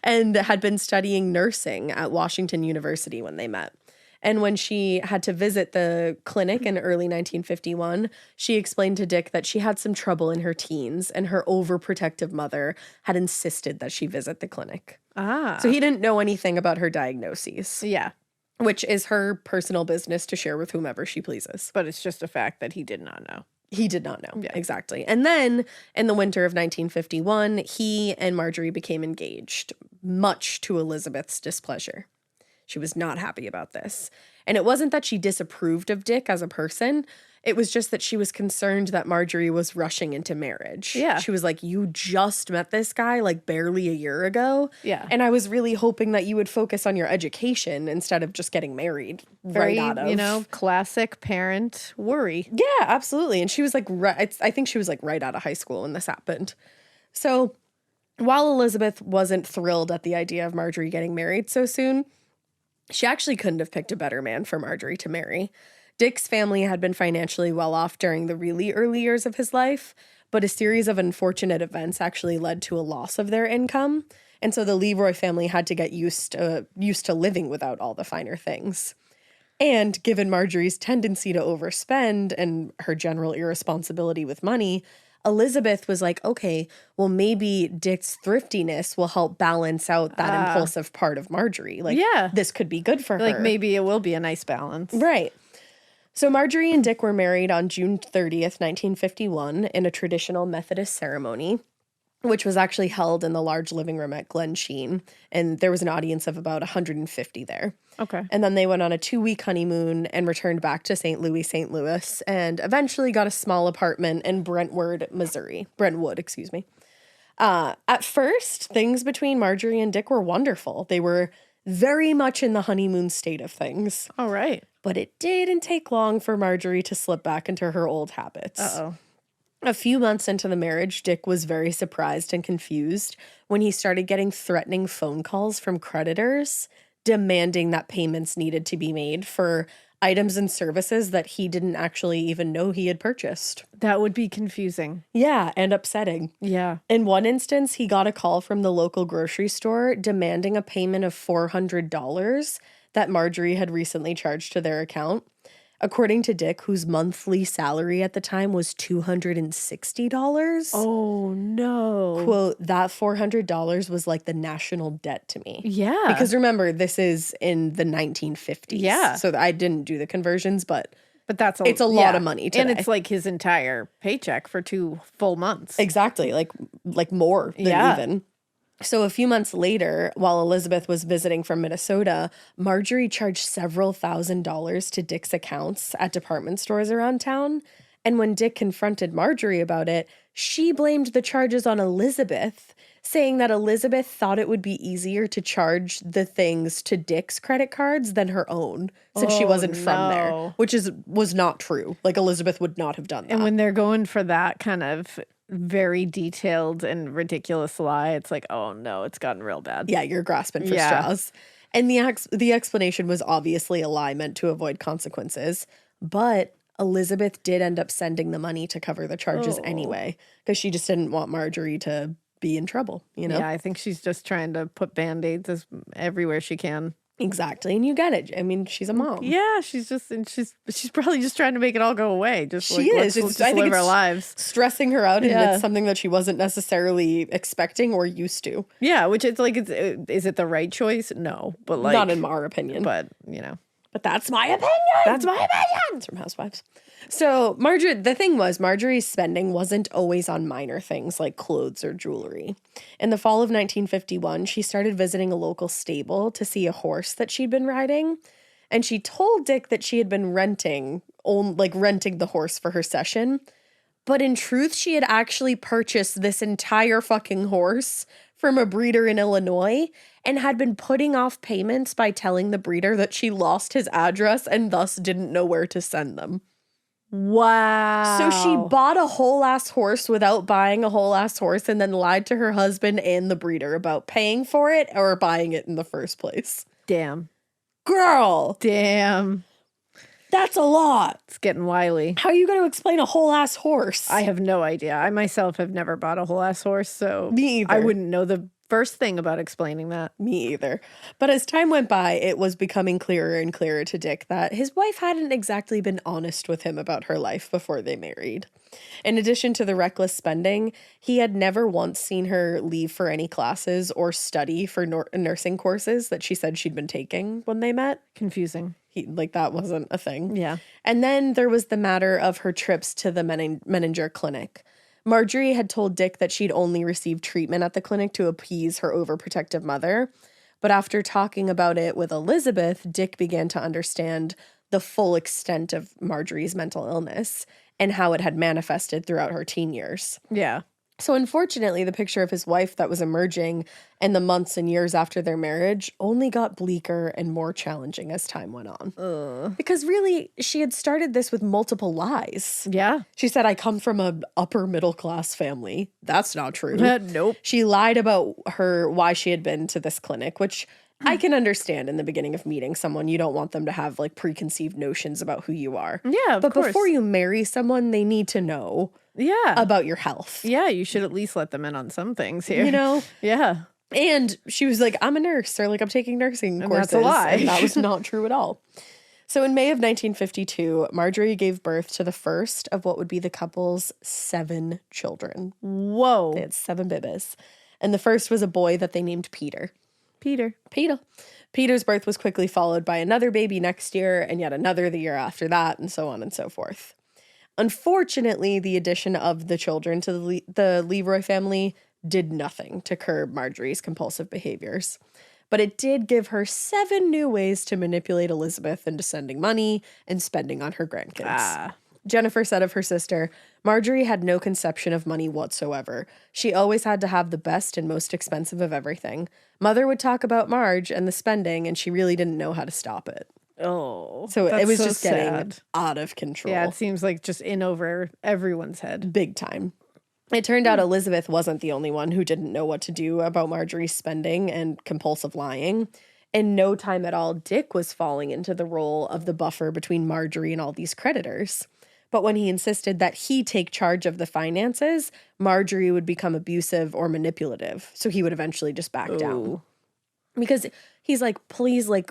And had been studying nursing at Washington University when they met. And when she had to visit the clinic in early 1951, she explained to Dick that she had some trouble in her teens, and her overprotective mother had insisted that she visit the clinic. So he didn't know anything about her diagnoses. Yeah. Which is her personal business to share with whomever she pleases. But it's just a fact that he did not know. He did not know. Yeah. Exactly. And then in the winter of 1951, he and Marjorie became engaged, much to Elisabeth's displeasure. She was not happy about this. And it wasn't that she disapproved of Dick as a person. It was just that she was concerned that Marjorie was rushing into marriage. Yeah. She was like, you just met this guy like barely a year ago. Yeah. And I was really hoping that you would focus on your education instead of just getting married. Very, classic parent worry. Yeah, absolutely. And she was like, I think she was like right out of high school when this happened. So while Elisabeth wasn't thrilled at the idea of Marjorie getting married so soon, she actually couldn't have picked a better man for Marjorie to marry. Dick's family had been financially well off during the really early years of his life, but a series of unfortunate events actually led to a loss of their income. And so the Leroy family had to get used to living without all the finer things. And given Marjorie's tendency to overspend and her general irresponsibility with money, Elisabeth was like, okay, well, maybe Dick's thriftiness will help balance out that impulsive part of Marjorie. Like, this could be good for her. Like, maybe it will be a nice balance. Right. So Marjorie and Dick were married on June 30th, 1951, in a traditional Methodist ceremony, which was actually held in the large living room at Glen Sheen, and there was an audience of about 150 there. Okay. And then they went on a 2-week honeymoon and returned back to St. Louis, and eventually got a small apartment in Brentwood, Missouri. At first, things between Marjorie and Dick were wonderful. They were very much in the honeymoon state of things. All right. But it didn't take long for Marjorie to slip back into her old habits. Uh-oh. A few months into the marriage, Dick was very surprised and confused when he started getting threatening phone calls from creditors demanding that payments needed to be made for items and services that he didn't actually even know he had purchased. That would be confusing. Yeah, and upsetting. Yeah. In one instance, he got a call from the local grocery store demanding a payment of $400 that Marjorie had recently charged to their account. According to Dick, whose monthly salary at the time was $260. Oh, no. Quote, that $400 was like the national debt to me. Yeah. Because remember, this is in the 1950s. Yeah. So I didn't do the conversions, but it's a lot of money today. And it's like his entire paycheck for 2 full months. Exactly. Like more than even. So a few months later, while Elisabeth was visiting from Minnesota, Marjorie charged several $1,000s to Dick's accounts at department stores around town. And when Dick confronted Marjorie about it, she blamed the charges on Elisabeth, saying that Elisabeth thought it would be easier to charge the things to Dick's credit cards than her own, since she wasn't from there, which was not true. Like, Elisabeth would not have done that. And when they're going for that kind of very detailed and ridiculous lie, it's like, oh no, it's gotten real bad. Yeah, you're grasping for straws. And the explanation was obviously a lie meant to avoid consequences. But Elisabeth did end up sending the money to cover the charges anyway, because she just didn't want Marjorie to be in trouble, you know? Yeah, I think she's just trying to put Band-Aids everywhere she can. Exactly, and you get it. I mean, she's a mom. Yeah, she's probably just trying to make it all go away. Just she is. Let's just live our lives. Stressing her out, and it's something that she wasn't necessarily expecting or used to. Yeah, which it's like, is it the right choice? No, but like not in our opinion. But you know, but that's my opinion. That's my opinion. It's from Housewives. So the thing was, Marjorie's spending wasn't always on minor things like clothes or jewelry. In the fall of 1951, she started visiting a local stable to see a horse that she'd been riding. And she told Dick that she had been renting the horse for her session. But in truth, she had actually purchased this entire fucking horse from a breeder in Illinois and had been putting off payments by telling the breeder that she lost his address and thus didn't know where to send them. Wow. So she bought a whole ass horse without buying a whole ass horse and then lied to her husband and the breeder about paying for it or buying it in the first place. Damn. Girl. Damn. That's a lot. It's getting wily. How are you going to explain a whole ass horse? I have no idea. I myself have never bought a whole ass horse, so me either. I wouldn't know the first thing about explaining that. Me either. But as time went by, it was becoming clearer and clearer to Dick that his wife hadn't exactly been honest with him about her life before they married. In addition to the reckless spending, he had never once seen her leave for any classes or study for nursing courses that she said she'd been taking when they met. Confusing. That wasn't a thing. Yeah. And then there was the matter of her trips to the Menninger clinic. Marjorie had told Dick that she'd only received treatment at the clinic to appease her overprotective mother. But after talking about it with Elisabeth, Dick began to understand the full extent of Marjorie's mental illness and how it had manifested throughout her teen years. Yeah. So unfortunately, the picture of his wife that was emerging in the months and years after their marriage only got bleaker and more challenging as time went on. Because really, she had started this with multiple lies. Yeah. She said, I come from an upper middle class family. That's not true. Nope. She lied about why she had been to this clinic, which I can understand in the beginning of meeting someone. You don't want them to have like preconceived notions about who you are. Yeah, but before you marry someone, they need to know about your health. Yeah, you should at least let them in on some things here. You know? Yeah. And she was like, I'm a nurse, or like I'm taking nursing courses. That's a lie. And that was not true at all. So in May of 1952, Marjorie gave birth to the first of what would be the couple's 7 children. Whoa. They had 7 babies. And the first was a boy that they named Peter. Peter. Peter's birth was quickly followed by another baby next year and yet another the year after that, and so on and so forth. Unfortunately, the addition of the children to the Leroy family did nothing to curb Marjorie's compulsive behaviors. But it did give her 7 new ways to manipulate Elisabeth into sending money and spending on her grandkids. Jennifer said of her sister, Marjorie had no conception of money whatsoever. She always had to have the best and most expensive of everything. Mother would talk about Marge and the spending, and she really didn't know how to stop it. Oh, so it was just getting out of control. Yeah, it seems like just in over everyone's head. Big time. It turned out Elisabeth wasn't the only one who didn't know what to do about Marjorie's spending and compulsive lying. In no time at all, Dick was falling into the role of the buffer between Marjorie and all these creditors. But when he insisted that he take charge of the finances, Marjorie would become abusive or manipulative. So he would eventually just back down. Because he's like, please, like,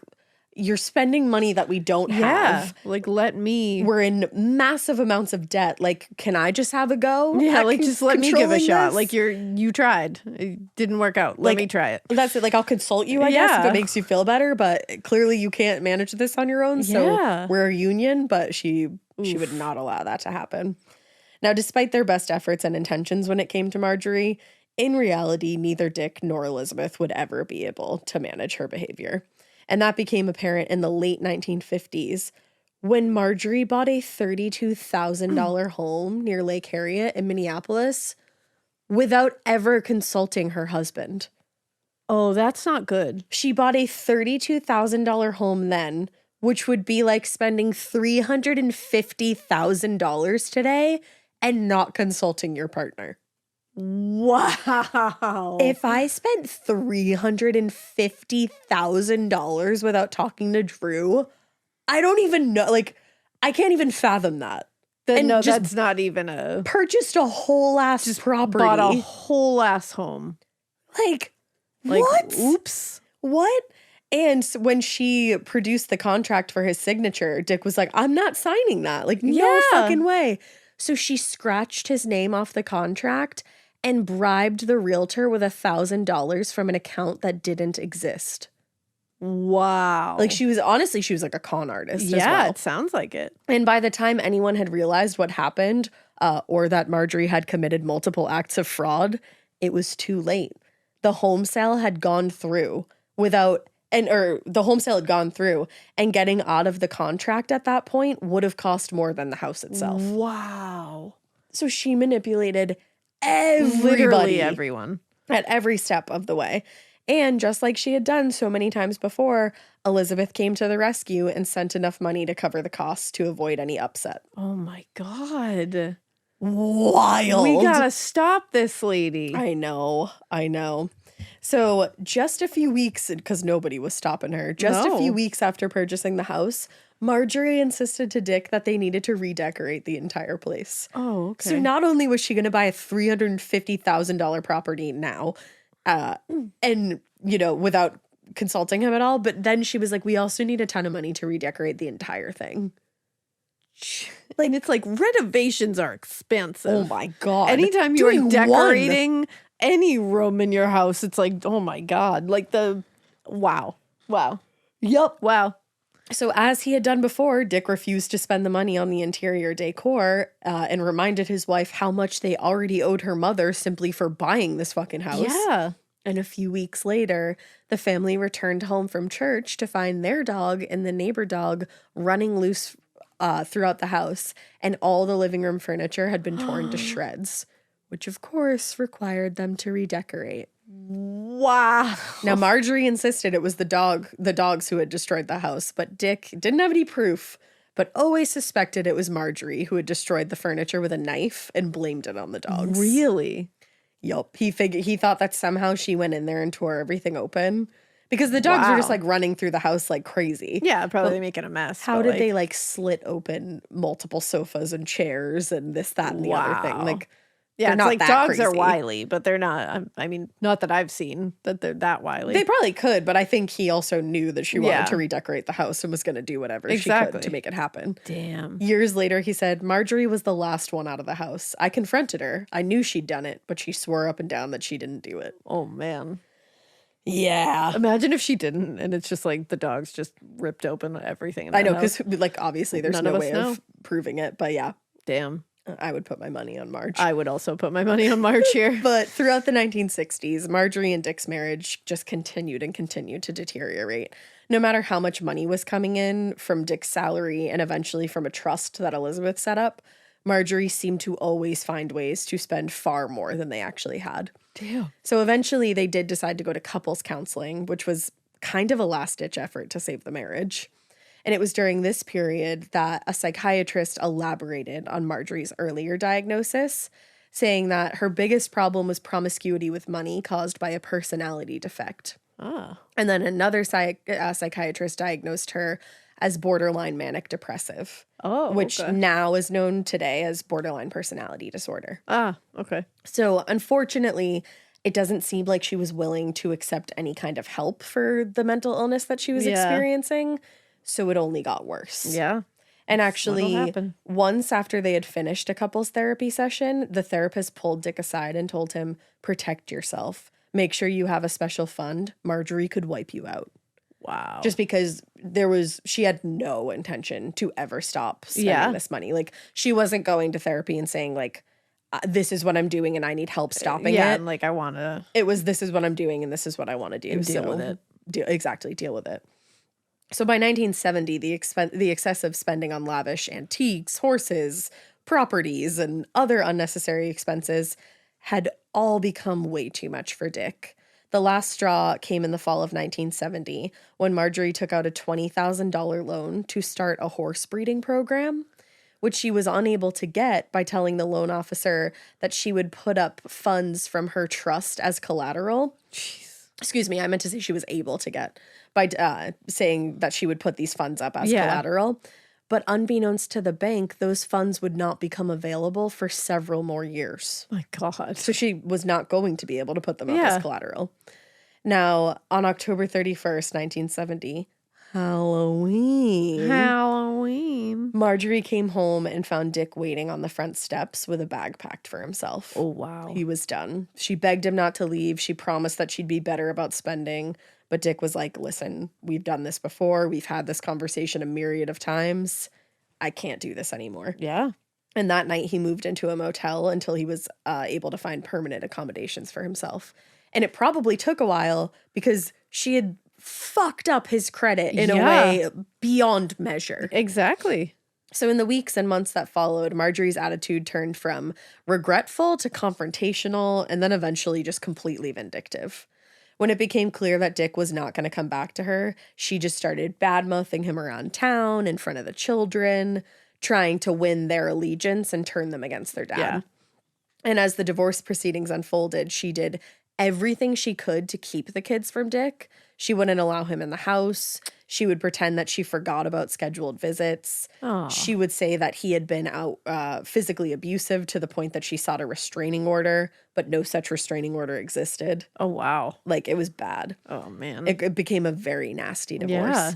you're spending money that we don't have. Like, let me. We're in massive amounts of debt. Like, can I just have a go? Yeah, like, just let me give a shot. This? Like, you tried. It didn't work out. Let me try it. That's it. Like, I'll consult you, I guess, if it makes you feel better. But clearly you can't manage this on your own. So we're a union, but she would not allow that to happen. Now, despite their best efforts and intentions when it came to Marjorie, in reality, neither Dick nor Elisabeth would ever be able to manage her behavior. And that became apparent in the late 1950s when Marjorie bought a $32,000 home near Lake Harriet in Minneapolis without ever consulting her husband. Oh, that's not good. She bought a $32,000 home then, which would be like spending $350,000 today and not consulting your partner. Wow. If I spent $350,000 without talking to Drew, I don't even know. Like, I can't even fathom that. And no, that's not even a... Purchased a whole ass property. Bought a whole ass home. Like what? Oops. What? And when she produced the contract for his signature, Dick was like, I'm not signing that. Like, no fucking way. So she scratched his name off the contract and bribed the realtor with $1,000 from an account that didn't exist. Wow. Like, she was like a con artist as well. Yeah, it sounds like it. And by the time anyone had realized what happened, or that Marjorie had committed multiple acts of fraud, it was too late. The home sale had gone through and getting out of the contract at that point would have cost more than the house itself. Wow. So she manipulated everybody. Literally everyone. At every step of the way. And just like she had done so many times before, Elisabeth came to the rescue and sent enough money to cover the costs to avoid any upset. Oh my God. Wild. We gotta stop this lady. I know. So just a few weeks, because nobody was stopping her, a few weeks after purchasing the house, Marjorie insisted to Dick that they needed to redecorate the entire place. Oh, okay. So not only was she going to buy a $350,000 property now, and, without consulting him at all, but then she was like, we also need a ton of money to redecorate the entire thing. Like, it's like renovations are expensive. Oh my God. Anytime you're decorating any room in your house, it's like, oh my God. Like wow. Yep. Wow. So as he had done before, Dick refused to spend the money on the interior decor and reminded his wife how much they already owed her mother simply for buying this fucking house. Yeah. And a few weeks later, the family returned home from church to find their dog and the neighbor dog running loose throughout the house, and all the living room furniture had been torn to shreds, which of course required them to redecorate. Wow. Now, Marjorie insisted it was the dogs who had destroyed the house, but Dick didn't have any proof, but always suspected it was Marjorie who had destroyed the furniture with a knife and blamed it on the dogs. Really? Yup. He thought that somehow she went in there and tore everything open. Because the dogs were just like running through the house like crazy. Yeah, probably making a mess. How did they like slit open multiple sofas and chairs and this, that, and the other thing? Like, yeah, it's not like dogs crazy. are wily, but they're not. I mean, not that I've seen that they're that wily. They probably could, but I think he also knew that she wanted to redecorate the house and was going to do whatever she could to make it happen. Damn. Years later, he said, Marjorie was the last one out of the house. I confronted her. I knew she'd done it, but she swore up and down that she didn't do it. Oh, man. Yeah. Imagine if she didn't, and it's just like the dogs just ripped open everything. I know, because like obviously there's no way of proving it, but yeah. Damn. I would put my money on Marge. I would also put my money on Marge here. But throughout the 1960s, Marjorie and Dick's marriage just continued to deteriorate. No matter how much money was coming in from Dick's salary and eventually from a trust that Elisabeth set up, Marjorie seemed to always find ways to spend far more than they actually had. Damn. So eventually they did decide to go to couples counseling, which was kind of a last-ditch effort to save the marriage. And it was during this period that a psychiatrist elaborated on Marjorie's earlier diagnosis, saying that her biggest problem was promiscuity with money caused by a personality defect. Ah. And then another psychiatrist diagnosed her as borderline manic depressive, which now is known today as borderline personality disorder. Ah, okay. So unfortunately, it doesn't seem like she was willing to accept any kind of help for the mental illness that she was experiencing. So it only got worse. Yeah. And actually, once after they had finished a couples therapy session, the therapist pulled Dick aside and told him, protect yourself. Make sure you have a special fund. Marjorie could wipe you out. Wow. Just because she had no intention to ever stop spending this money. Like, she wasn't going to therapy and saying, like, this is what I'm doing and I need help stopping it. Yeah, and like, I want to. It was, this is what I'm doing and this is what I want to do. And deal with it. Deal with it. So by 1970, the excessive spending on lavish antiques, horses, properties, and other unnecessary expenses had all become way too much for Dick. The last straw came in the fall of 1970 when Marjorie took out a $20,000 loan to start a horse breeding program, which she was unable to get by telling the loan officer that she would put up funds from her trust as collateral. Jeez. Excuse me, I meant to say she was able to get by saying that she would put these funds up as collateral. But unbeknownst to the bank, those funds would not become available for several more years. My God. So she was not going to be able to put them up as collateral. Now, on October 31st, 1970, Halloween. Marjorie came home and found Dick waiting on the front steps with a bag packed for himself. Oh, wow. He was done. She begged him not to leave. She promised that she'd be better about spending. But Dick was like, listen, we've done this before. We've had this conversation a myriad of times. I can't do this anymore. Yeah. And that night he moved into a motel until he was able to find permanent accommodations for himself. And it probably took a while because she had fucked up his credit in a way beyond measure. Exactly. So in the weeks and months that followed, Marjorie's attitude turned from regretful to confrontational and then eventually just completely vindictive. When it became clear that Dick was not going to come back to her, she just started bad-mouthing him around town in front of the children, trying to win their allegiance and turn them against their dad. Yeah. And as the divorce proceedings unfolded, she did everything she could to keep the kids from Dick. She wouldn't allow him in the house. She would pretend that she forgot about scheduled visits. Aww. She would say that he had been out physically abusive to the point that she sought a restraining order, but no such restraining order existed. Oh, wow. Like, it was bad. Oh, man. It became a very nasty divorce. Yeah.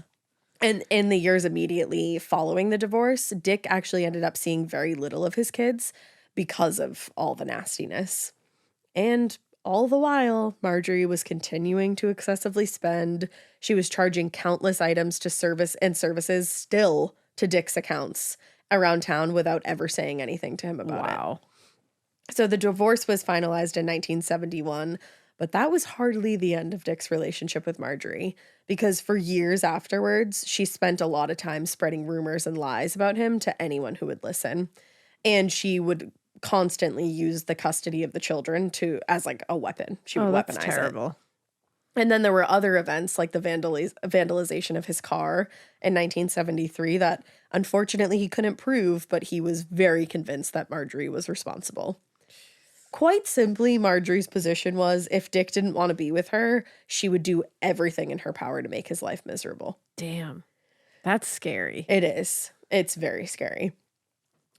And in the years immediately following the divorce, Dick actually ended up seeing very little of his kids because of all the nastiness. And all the while, Marjorie was continuing to excessively spend. She was charging countless items to services still to Dick's accounts around town without ever saying anything to him about it. Wow. So the divorce was finalized in 1971, but that was hardly the end of Dick's relationship with Marjorie, because for years afterwards, she spent a lot of time spreading rumors and lies about him to anyone who would listen. And she would constantly use the custody of the children as like a weapon. She would weaponize terrible. it. And then there were other events like the vandalization of his car in 1973 that unfortunately he couldn't prove, but he was very convinced that Marjorie was responsible. Quite simply, Marjorie's position was if Dick didn't want to be with her, she would do everything in her power to make his life miserable. Damn. That's scary. It is. It's very scary.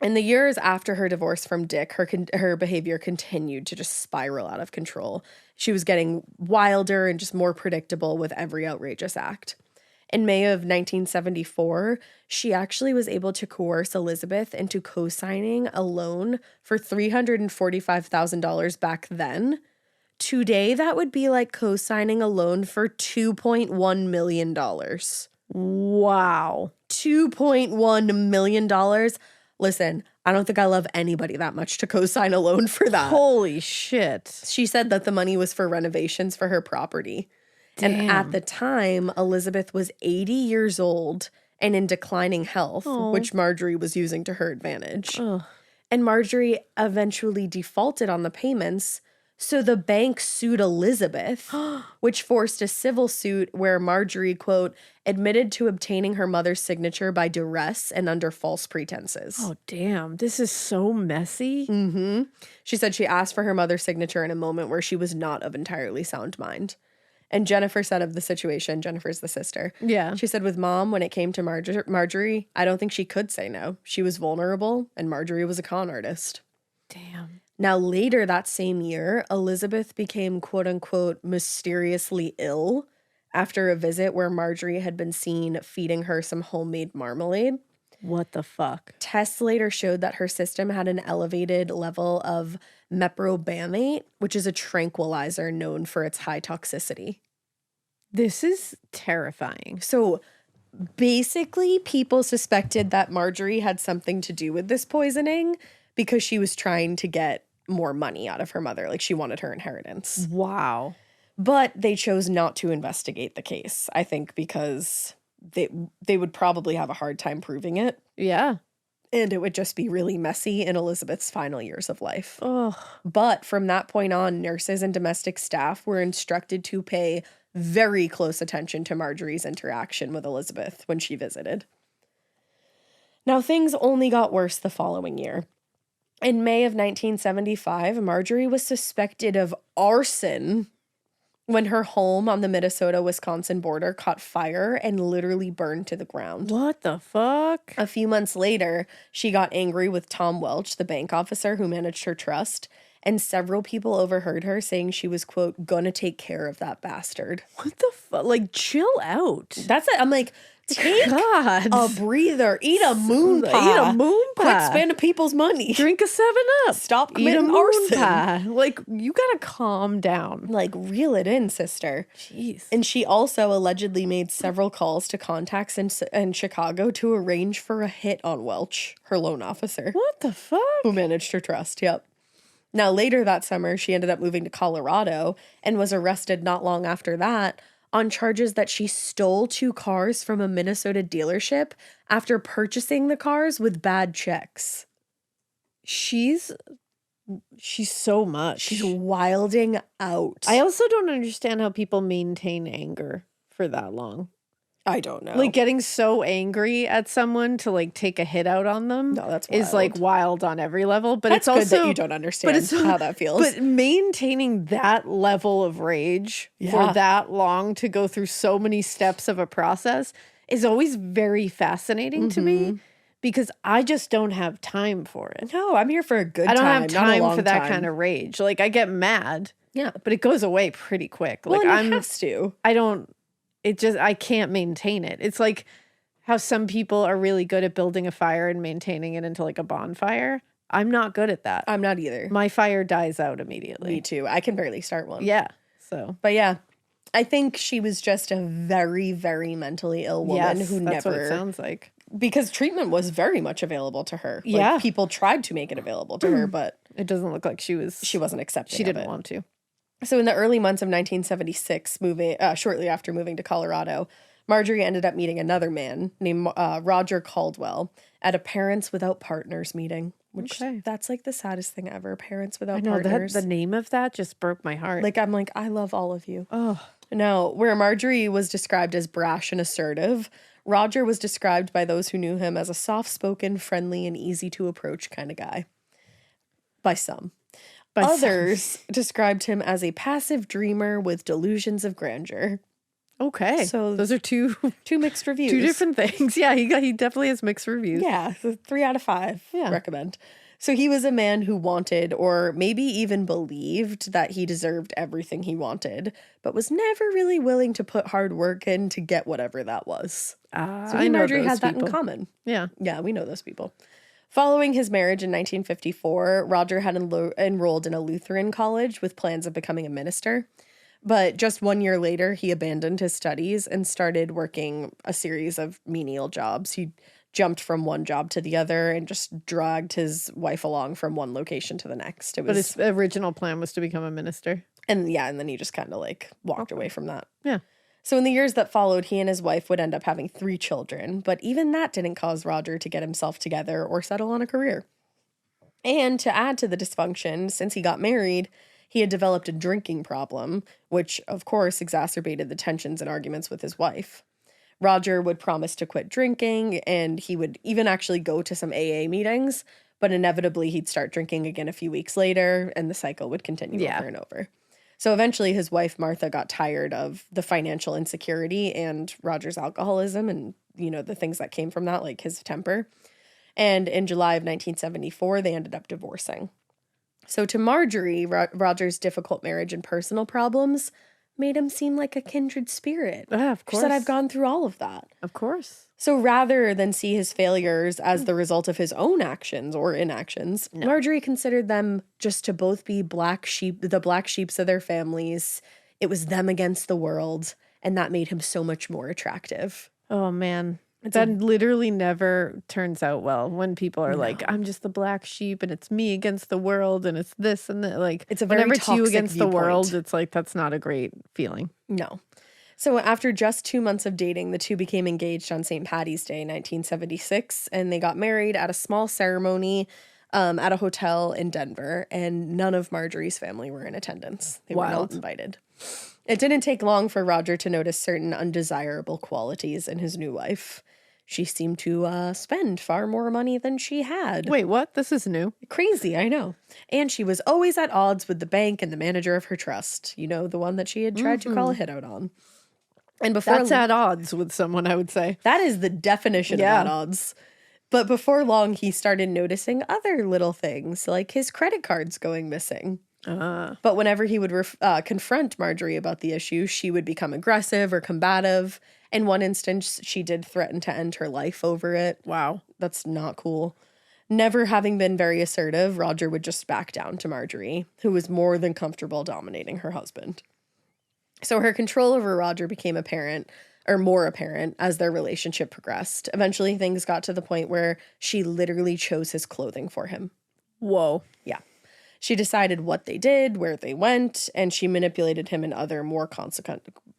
In the years after her divorce from Dick, her behavior continued to just spiral out of control. She was getting wilder and just more predictable with every outrageous act. In May of 1974, she actually was able to coerce Elisabeth into co-signing a loan for $345,000 back then. Today, that would be like co-signing a loan for $2.1 million. Wow. $2.1 million. Listen, I don't think I love anybody that much to co-sign a loan for that. Holy shit. She said that the money was for renovations for her property. Damn. And at the time, Elisabeth was 80 years old and in declining health, which Marjorie was using to her advantage. And Marjorie eventually defaulted on the payments, so the bank sued Elisabeth, which forced a civil suit where Marjorie, quote, admitted to obtaining her mother's signature by duress and under false pretenses. Oh, damn. This is so messy. Mm-hmm. She said she asked for her mother's signature in a moment where she was not of entirely sound mind. And Jennifer said of the situation, Jennifer's the sister. Yeah. She said with Mom, when it came to Marjorie, I don't think she could say no. She was vulnerable and Marjorie was a con artist. Damn. Now, later that same year, Elisabeth became, quote unquote, mysteriously ill after a visit where Marjorie had been seen feeding her some homemade marmalade. What the fuck? Tests later showed that her system had an elevated level of meprobamate, which is a tranquilizer known for its high toxicity. This is terrifying. So basically, people suspected that Marjorie had something to do with this poisoning because she was trying to get more money out of her mother. Like, she wanted her inheritance. Wow. But they chose not to investigate the case, I think, because they would probably have a hard time proving it. Yeah. And it would just be really messy in Elisabeth's final years of life. Oh. But from that point on, nurses and domestic staff were instructed to pay very close attention to Marjorie's interaction with Elisabeth when she visited. Now, things only got worse the following year. In May of 1975, Marjorie was suspected of arson when her home on the Minnesota-Wisconsin border caught fire and literally burned to the ground. What the fuck? A few months later, she got angry with Tom Welch, the bank officer who managed her trust, and several people overheard her saying she was, quote, gonna take care of that bastard. What the fuck? Like, chill out. That's it. I'm like, take a breather. Eat a moon pie. Eat a moon pie. Quit spending people's money. Drink a 7-Up. Stop committing arson. Pie. Like, you gotta calm down. Like, reel it in, sister. Jeez. And she also allegedly made several calls to contacts in Chicago to arrange for a hit on Welch, her loan officer. What the fuck? Who managed her trust, yep. Now, later that summer, she ended up moving to Colorado and was arrested not long after that on charges that she stole 2 cars from a Minnesota dealership after purchasing the cars with bad checks. She's so much. She's wilding out. I also don't understand how people maintain anger for that long. I don't know. Like, getting so angry at someone to, like, take a hit out on them is, like, wild on every level. But that's it's also good that you don't understand how that feels. But maintaining that level of rage for that long to go through so many steps of a process is always very fascinating to me, because I just don't have time for it. No, I'm here for a good time. I don't have time for that kind of rage. Like, I get mad. Yeah. But it goes away pretty quick. Well, like, it has to. I can't maintain it. It's like how some people are really good at building a fire and maintaining it into like a bonfire. I'm not good at that. I'm not either. My fire dies out immediately. Me too. I can barely start one. Yeah. So. But yeah, I think she was just a very, very mentally ill woman who that's never. What it sounds like. Because treatment was very much available to her. Yeah. People tried to make it available to her, but it doesn't look like she wasn't accepting. She didn't want to. So in the early months of 1976, shortly after moving to Colorado, Marjorie ended up meeting another man named Roger Caldwell at a Parents Without Partners meeting, which that's like the saddest thing ever. Parents Without Partners. The name of that just broke my heart. Like, I'm like, I love all of you. Oh. No, where Marjorie was described as brash and assertive, Roger was described by those who knew him as a soft-spoken, friendly, and easy-to-approach kind of guy. By some. Others described him as a passive dreamer with delusions of grandeur. Okay. So those are two mixed reviews. 2 different things. Yeah, he definitely has mixed reviews. Yeah, 3 out of 5. Yeah. Recommend. So he was a man who wanted, or maybe even believed, that he deserved everything he wanted, but was never really willing to put hard work in to get whatever that was. So he and Marjorie had that in common. Yeah. Yeah, we know those people. Following his marriage in 1954, Roger had enrolled in a Lutheran college with plans of becoming a minister. But just 1 year later, he abandoned his studies and started working a series of menial jobs. He jumped from one job to the other and just dragged his wife along from one location to the next. But his original plan was to become a minister. And then he just kind of like walked away from that. Yeah. So in the years that followed, he and his wife would end up having 3 children, but even that didn't cause Roger to get himself together or settle on a career. And to add to the dysfunction, since he got married, he had developed a drinking problem, which of course exacerbated the tensions and arguments with his wife. Roger would promise to quit drinking, and he would even actually go to some AA meetings, but inevitably he'd start drinking again a few weeks later, and the cycle would continue over and over. So eventually his wife, Martha, got tired of the financial insecurity and Roger's alcoholism and, the things that came from that, like his temper. And in July of 1974, they ended up divorcing. So to Marjorie, Roger's difficult marriage and personal problems made him seem like a kindred spirit. Of course. She said, I've gone through all of that. Of course. So rather than see his failures as the result of his own actions or inactions, Marjorie considered them just to both be the black sheeps of their families. It was them against the world, and that made him so much more attractive. Oh, man. That literally never turns out well when people are like, I'm just the black sheep and it's me against the world and it's this and that. Like, it's a very toxic you against viewpoint. The world, it's like, that's not a great feeling. No. So after just 2 months of dating, the two became engaged on St. Paddy's Day, 1976, and they got married at a small ceremony at a hotel in Denver, and none of Marjorie's family were in attendance. They were not invited. It didn't take long for Roger to notice certain undesirable qualities in his new wife. she seemed to spend far more money than she had. Wait, what? This is new. Crazy, I know. And she was always at odds with the bank and the manager of her trust. You know, the one that she had tried to call a hit out on. And before That's at odds with someone, I would say. That is the definition of at odds. But before long, he started noticing other little things, like his credit cards going missing. But whenever he would confront Marjorie about the issue, she would become aggressive or combative. In one instance, she did threaten to end her life over it. Wow. That's not cool. Never having been very assertive, Roger would just back down to Marjorie, who was more than comfortable dominating her husband. So her control over Roger became more apparent as their relationship progressed. Eventually, things got to the point where she literally chose his clothing for him. Whoa. Yeah. She decided what they did, where they went, and she manipulated him in other more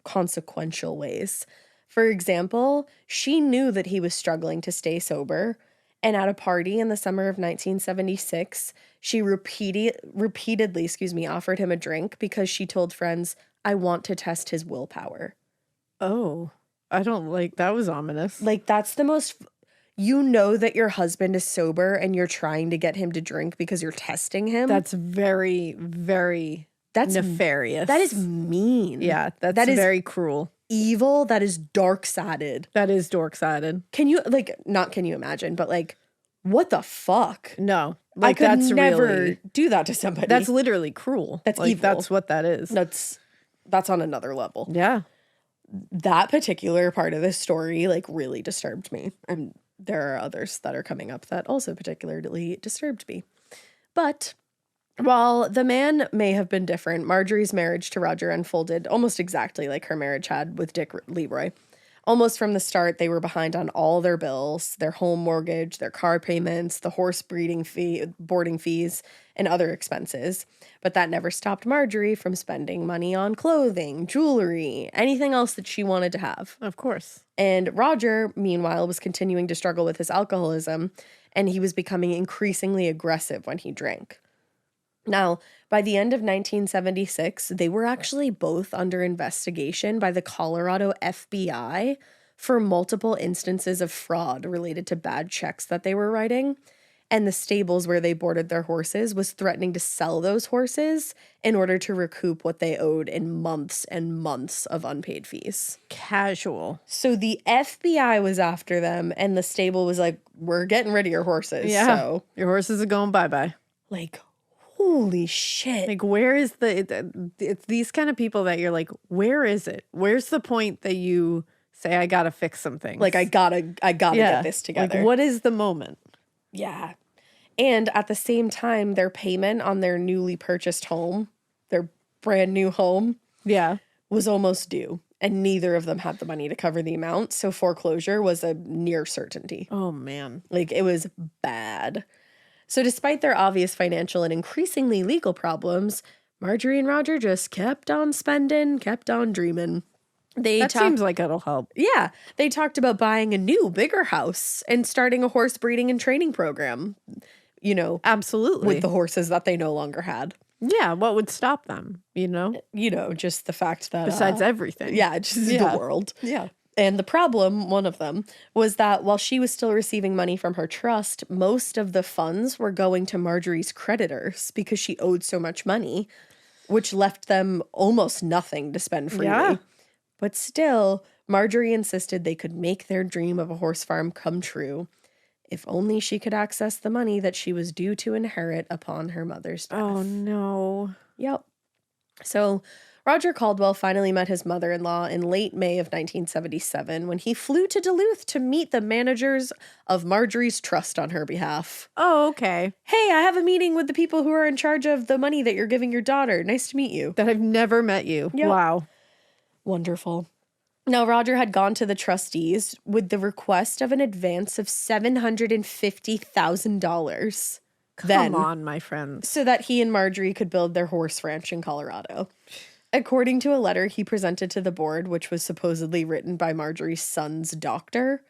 consequential ways. For example, she knew that he was struggling to stay sober, and at a party in the summer of 1976, she repeatedly offered him a drink because she told friends, "I want to test his willpower." Oh, I don't like, that was ominous. Like, that's the most, you know that your husband is sober and you're trying to get him to drink because you're testing him. That's very, very nefarious. That is mean. Yeah, that is very cruel. Evil. That is dark-sided. That is dork-sided. Can you, not can you imagine, but what the fuck? No. I could never do that to somebody. That's literally cruel. That's evil. That's what that is. That's on another level. Yeah. That particular part of this story, really disturbed me. And there are others that are coming up that also particularly disturbed me. But while the man may have been different, Marjorie's marriage to Roger unfolded almost exactly like her marriage had with Dick Leroy. Almost from the start, they were behind on all their bills, their home mortgage, their car payments, the horse boarding fees, and other expenses. But that never stopped Marjorie from spending money on clothing, jewelry, anything else that she wanted to have. Of course. And Roger, meanwhile, was continuing to struggle with his alcoholism, and he was becoming increasingly aggressive when he drank. Now, by the end of 1976, they were actually both under investigation by the Colorado FBI for multiple instances of fraud related to bad checks that they were writing. And the stables where they boarded their horses was threatening to sell those horses in order to recoup what they owed in months and months of unpaid fees. Casual. So the FBI was after them, and the stable was like, "We're getting rid of your horses." Yeah. So, your horses are going bye-bye. Holy shit. Where is it's these kind of people that you're like, where is it? Where's the point that you say, I gotta fix some things? I gotta get this together. What is the moment? Yeah. And at the same time, their payment on their newly purchased home, their brand new home, was almost due. And neither of them had the money to cover the amount. So foreclosure was a near certainty. Oh, man. It was bad. So despite their obvious financial and increasingly legal problems, Marjorie and Roger just kept on spending, kept on dreaming. That seems like it'll help. Yeah. They talked about buying a new, bigger house and starting a horse breeding and training program, Absolutely. with the horses that they no longer had. Yeah. What would stop them, Just the fact that... Besides everything. Yeah, just the world. Yeah. And the problem, one of them, was that while she was still receiving money from her trust, most of the funds were going to Marjorie's creditors because she owed so much money, which left them almost nothing to spend freely. Yeah. But still, Marjorie insisted they could make their dream of a horse farm come true if only she could access the money that she was due to inherit upon her mother's death. Oh, no. Yep. So Roger Caldwell finally met his mother-in-law in late May of 1977 when he flew to Duluth to meet the managers of Marjorie's trust on her behalf. Oh, okay. Hey, I have a meeting with the people who are in charge of the money that you're giving your daughter. Nice to meet you. That I've never met you. Yep. Wow. Wonderful. Now, Roger had gone to the trustees with the request of an advance of $750,000. Come on, my friends. So that he and Marjorie could build their horse ranch in Colorado. According to a letter he presented to the board, which was supposedly written by Marjorie's son's doctor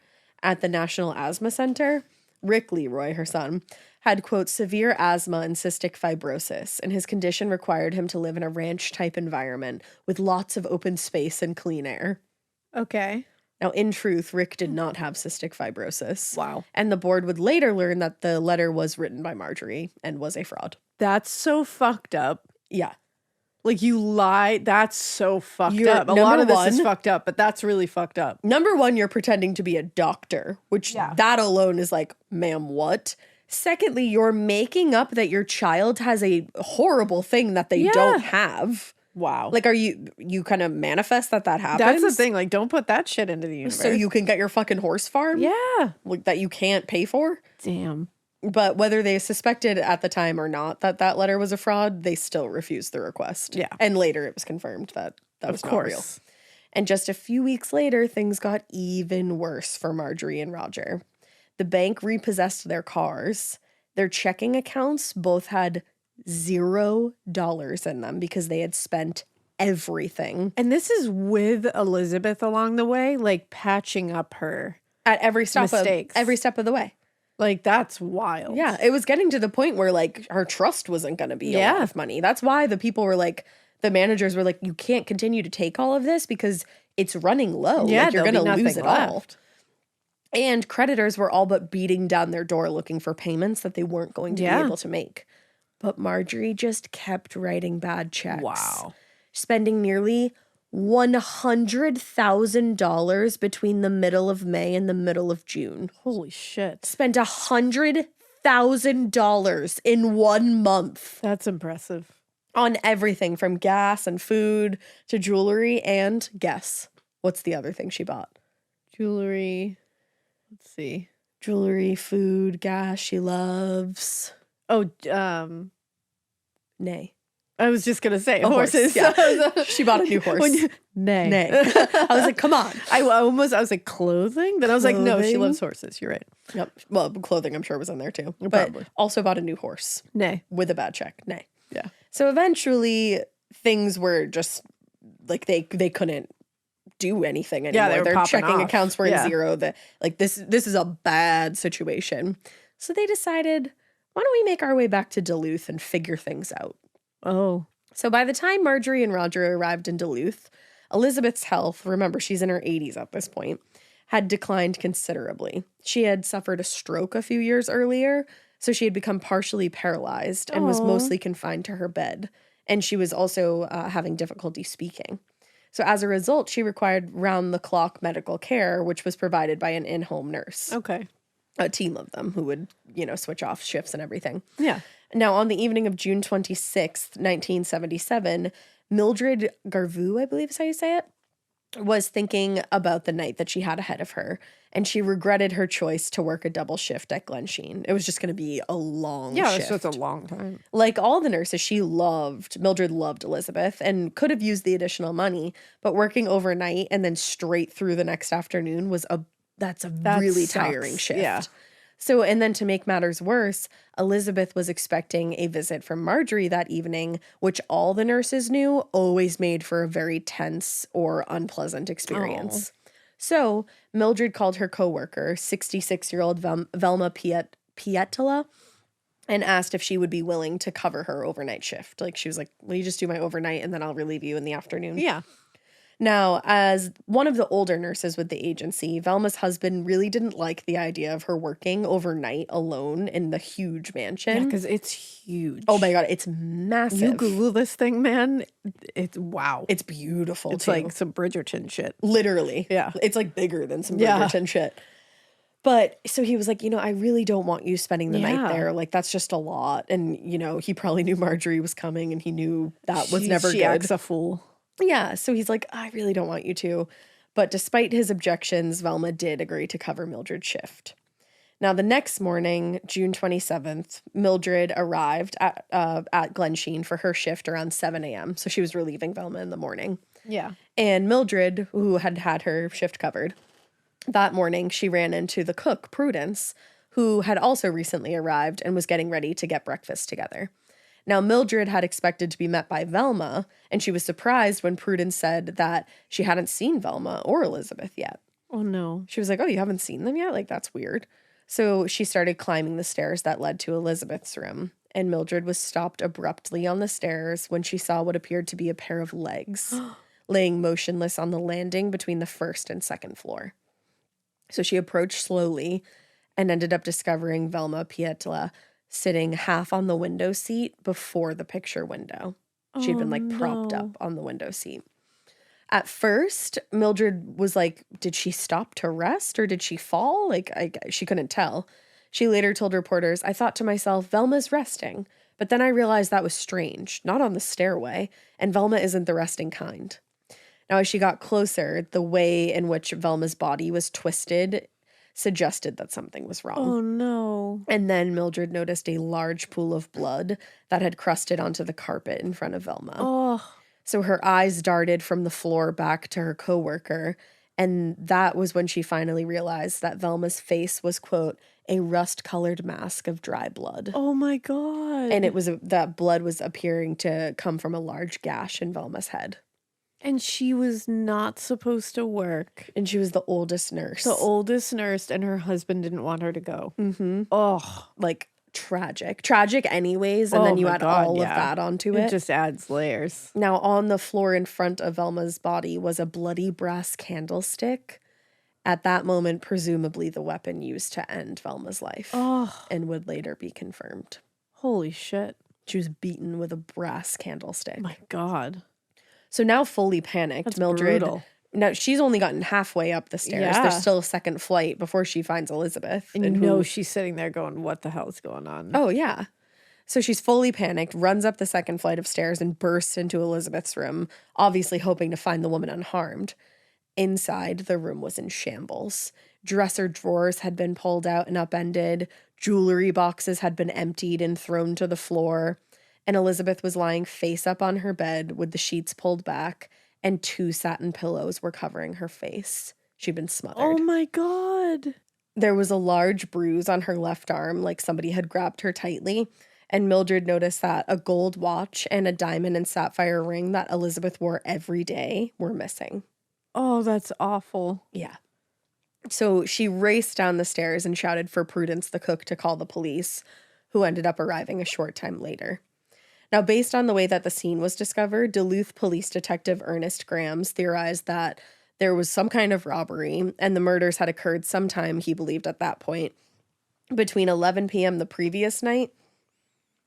at the National Asthma Center, Rick Leroy, her son, had, quote, severe asthma and cystic fibrosis, and his condition required him to live in a ranch-type environment with lots of open space and clean air. Okay. Now, in truth, Rick did not have cystic fibrosis. Wow. And the board would later learn that the letter was written by Marjorie and was a fraud. That's so fucked up. Yeah. Like, you lie. That's so fucked up. A lot of this is fucked up, but that's really fucked up. Number one, you're pretending to be a doctor, which that alone is like, ma'am, what? Secondly, you're making up that your child has a horrible thing that they don't have. Wow. Like, are you kind of manifest that happens? That's the thing. Like, don't put that shit into the universe. So you can get your fucking horse farm? Yeah. Like, that you can't pay for? Damn. But whether they suspected at the time or not that letter was a fraud, they still refused the request. Yeah. And later it was confirmed that was not real. And just a few weeks later, things got even worse for Marjorie and Roger. The bank repossessed their cars. Their checking accounts both had $0 in them because they had spent everything. And this is with Elisabeth along the way, like patching up her at every step mistakes. Every step of the way. Like, that's wild. Yeah, it was getting to the point where, like, her trust wasn't going to be a lot of money. That's why the people were like, the managers were like, you can't continue to take all of this because it's running low. Yeah, like, you're going to lose it left. all. And creditors were all but beating down their door looking for payments that they weren't going to be able to make. But Marjorie just kept writing bad checks. Wow. Spending nearly $100,000 between the middle of May and the middle of June. Holy shit. Spent $100,000 in 1 month. That's impressive. On everything from gas and food to jewelry and guess. What's the other thing she bought? Jewelry. Let's see. Jewelry, food, gas she loves. Oh, nay. I was just going to say horses. Yeah. She bought a new horse. Nay. I was like, come on. I was like, clothing? Then I was like, no, she loves horses. You're right. Yep. Well, clothing I'm sure was in there too. Probably. But also bought a new horse. Nay. With a bad check. Nay. Yeah. So eventually things were just like they couldn't do anything anymore. Yeah, their checking off. accounts were in zero. This is a bad situation. So they decided, why don't we make our way back to Duluth and figure things out? Oh. So by the time Marjorie and Roger arrived in Duluth, Elisabeth's health, remember she's in her 80s at this point, had declined considerably. She had suffered a stroke a few years earlier, so she had become partially paralyzed and was mostly confined to her bed. And she was also having difficulty speaking. So as a result, she required round-the-clock medical care, which was provided by an in-home nurse. Okay. A team of them who would, switch off shifts and everything. Yeah. Now, on the evening of June 26th, 1977, Mildred Garvou, I believe is how you say it, was thinking about the night that she had ahead of her, and she regretted her choice to work a double shift at Glensheen. It was just going to be a long shift. Yeah, so it's a long time. Like all the nurses, Mildred loved Elisabeth and could have used the additional money, but working overnight and then straight through the next afternoon that's a really tiring shift. Yeah. So, and then to make matters worse, Elisabeth was expecting a visit from Marjorie that evening, which all the nurses knew always made for a very tense or unpleasant experience. So, Mildred called her coworker, 66-year-old Velma Pietila, and asked if she would be willing to cover her overnight shift. Like, she was like, will you just do my overnight and then I'll relieve you in the afternoon? Yeah. Now, as one of the older nurses with the agency, Velma's husband really didn't like the idea of her working overnight alone in the huge mansion. Yeah, because it's huge. Oh my God, it's massive. You Google this thing, man. It's wow. It's beautiful, It's too. like some Bridgerton shit. Literally. Yeah. It's like bigger than some Bridgerton shit. But so he was like, I really don't want you spending the night there. Like, that's just a lot. And, he probably knew Marjorie was coming and he knew that was never good. She acts a fool. Yeah, so he's like, I really don't want you to. But despite his objections, Velma did agree to cover Mildred's shift. Now, the next morning, June 27th, Mildred arrived at Glensheen for her shift around 7 a.m. So she was relieving Velma in the morning. Yeah. And Mildred, who had her shift covered, that morning she ran into the cook, Prudence, who had also recently arrived and was getting ready to get breakfast together. Now, Mildred had expected to be met by Velma, and she was surprised when Prudence said that she hadn't seen Velma or Elisabeth yet. Oh, no. She was like, oh, you haven't seen them yet? Like, that's weird. So she started climbing the stairs that led to Elisabeth's room, and Mildred was stopped abruptly on the stairs when she saw what appeared to be a pair of legs. laying motionless on the landing between the first and second floor. So she approached slowly and ended up discovering Velma Pietila sitting half on the window seat before the picture window. She'd been like propped up on the window seat. At first, Mildred was like, did she stop to rest or did she fall? Like, she couldn't tell. She later told reporters, I thought to myself, Velma's resting. But then I realized that was strange, not on the stairway, and Velma isn't the resting kind. Now, as she got closer, the way in which Velma's body was twisted suggested that something was wrong. Oh, no. And then Mildred noticed a large pool of blood that had crusted onto the carpet in front of Velma. Oh. So her eyes darted from the floor back to her coworker, and that was when she finally realized that Velma's face was, quote, a rust-colored mask of dry blood. Oh, my God. And that blood was appearing to come from a large gash in Velma's head. And she was not supposed to work. And she was the oldest nurse. The oldest nurse, and her husband didn't want her to go. Mm-hmm. Oh. Like, tragic. Tragic anyways, and then you add all of that onto it. It just adds layers. Now, on the floor in front of Velma's body was a bloody brass candlestick. At that moment, presumably the weapon used to end Velma's life. Oh. And would later be confirmed. Holy shit. She was beaten with a brass candlestick. My God. So now fully panicked, That's Mildred. brutal. Now she's only gotten halfway up the stairs. Yeah. There's still a second flight before she finds Elisabeth. And you know she's sitting there going, what the hell's going on? Oh, yeah. So she's fully panicked, runs up the second flight of stairs and bursts into Elisabeth's room, obviously hoping to find the woman unharmed. Inside, the room was in shambles. Dresser drawers had been pulled out and upended. Jewelry boxes had been emptied and thrown to the floor. And Elisabeth was lying face up on her bed with the sheets pulled back, and 2 satin pillows were covering her face. She'd been smothered. Oh, my God. There was a large bruise on her left arm, like somebody had grabbed her tightly. And Mildred noticed that a gold watch and a diamond and sapphire ring that Elisabeth wore every day were missing. Oh, that's awful. Yeah. So she raced down the stairs and shouted for Prudence, the cook, to call the police, who ended up arriving a short time later. Now, based on the way that the scene was discovered, Duluth police detective Ernest Grams theorized that there was some kind of robbery, and the murders had occurred sometime, he believed at that point, between 11 p.m. the previous night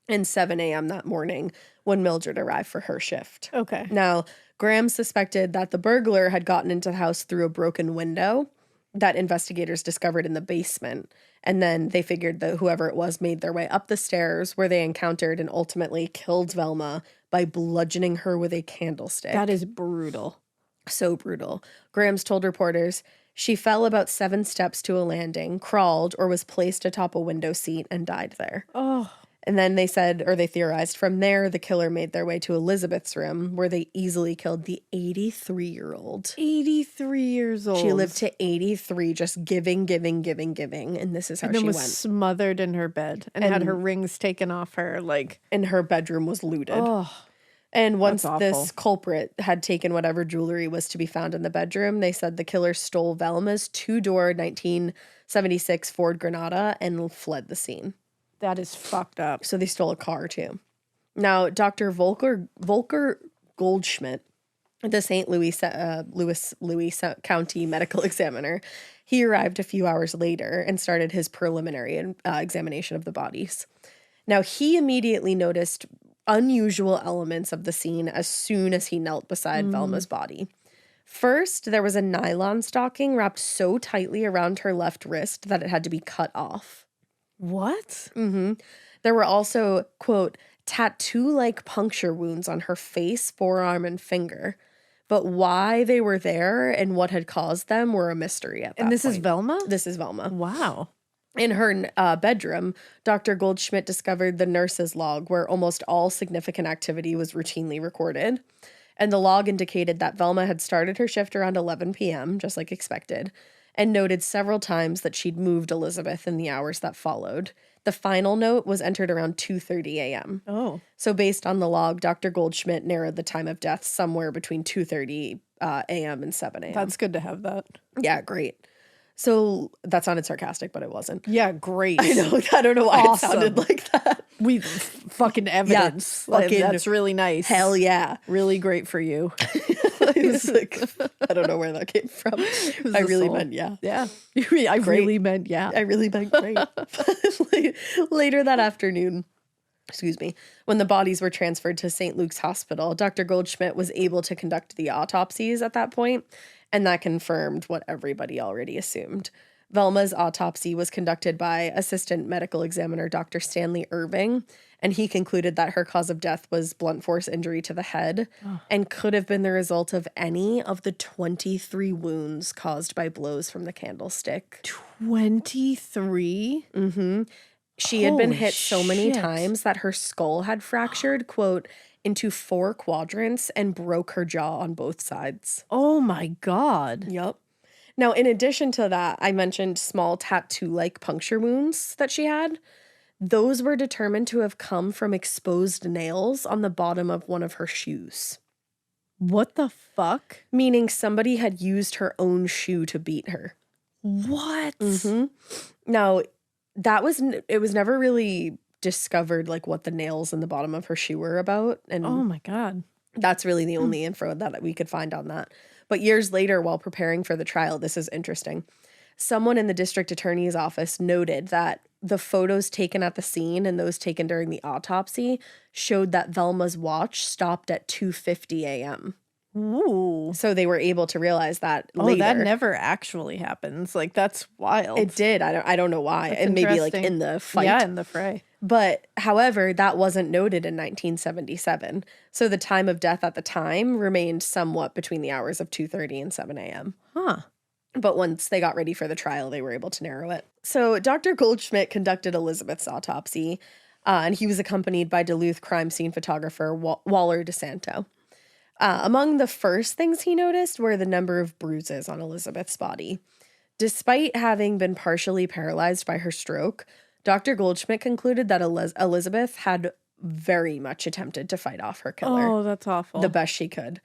and 7 a.m. that morning when Mildred arrived for her shift. Okay. Now, Graham suspected that the burglar had gotten into the house through a broken window that investigators discovered in the basement. And then they figured that whoever it was made their way up the stairs where they encountered and ultimately killed Velma by bludgeoning her with a candlestick. That is brutal. So brutal. Grams told reporters she fell about 7 steps to a landing, crawled, or was placed atop a window seat and died there. Oh. And then they said, or they theorized, from there, the killer made their way to Elisabeth's room, where they easily killed the 83-year-old. 83 years old. She lived to 83, just giving, and this is how she went. And then was smothered in her bed and had her rings taken off her, like. And her bedroom was looted. Oh. And once this culprit had taken whatever jewelry was to be found in the bedroom, they said the killer stole Velma's 2-door 1976 Ford Granada and fled the scene. That is fucked up. So they stole a car too. Now, Dr. Volker Goldschmidt, the St. Louis County medical examiner, he arrived a few hours later and started his preliminary examination of the bodies. Now, he immediately noticed unusual elements of the scene as soon as he knelt beside Velma's body. First, there was a nylon stocking wrapped so tightly around her left wrist that it had to be cut off. What? Mm-hmm. There were also, quote, tattoo-like puncture wounds on her face, forearm, and finger. But why they were there and what had caused them were a mystery at that point. And this is Velma? This is Velma. Wow. In her bedroom, Dr. Goldschmidt discovered the nurse's log where almost all significant activity was routinely recorded. And the log indicated that Velma had started her shift around 11 p.m., just like expected, and noted several times that she'd moved Elisabeth in the hours that followed. The final note was entered around 2:30 a.m. Oh. So based on the log, Dr. Goldschmidt narrowed the time of death somewhere between 2:30 a.m. and 7 a.m. That's good to have that. Yeah, great. So that sounded sarcastic, but it wasn't. Yeah, great. I know. I don't know why it sounded like that. We fucking evidence. Yeah, fucking that's really nice. Hell yeah. Really great for you. It was like, I don't know where that came from. I really meant yeah. Yeah. I really meant yeah. I really meant great. Later that afternoon, when the bodies were transferred to St. Luke's Hospital, Dr. Goldschmidt was able to conduct the autopsies at that point, and that confirmed what everybody already assumed. Velma's autopsy was conducted by Assistant Medical Examiner Dr. Stanley Irving, and he concluded that her cause of death was blunt force injury to the head and could have been the result of any of the 23 wounds caused by blows from the candlestick. 23? Mm-hmm. She had been hit so many times that her skull had fractured, quote, into 4 quadrants and broke her jaw on both sides. Oh my God. Yep. Now, in addition to that, I mentioned small tattoo-like puncture wounds that she had. Those were determined to have come from exposed nails on the bottom of one of her shoes. What the fuck? Meaning somebody had used her own shoe to beat her. What? Mm-hmm. Now, it was never really discovered like what the nails in the bottom of her shoe were about. And oh my God. That's really the only info that we could find on that. But years later, while preparing for the trial, this is interesting. Someone in the district attorney's office noted that the photos taken at the scene and those taken during the autopsy showed that Velma's watch stopped at 2:50 a.m. Ooh. So they were able to realize that later. Oh, that never actually happens. Like, that's wild. It did. I don't know why. That's and maybe like in the fight. Yeah, in the fray. But however, that wasn't noted in 1977. So the time of death at the time remained somewhat between the hours of 2:30 and 7 a.m. Huh. But once they got ready for the trial, they were able to narrow it. So Dr. Goldschmidt conducted Elisabeth's autopsy, and he was accompanied by Duluth crime scene photographer Waller DeSanto. Among the first things he noticed were the number of bruises on Elisabeth's body. Despite having been partially paralyzed by her stroke, Dr. Goldschmidt concluded that Elisabeth had very much attempted to fight off her killer. Oh, that's awful. The best she could.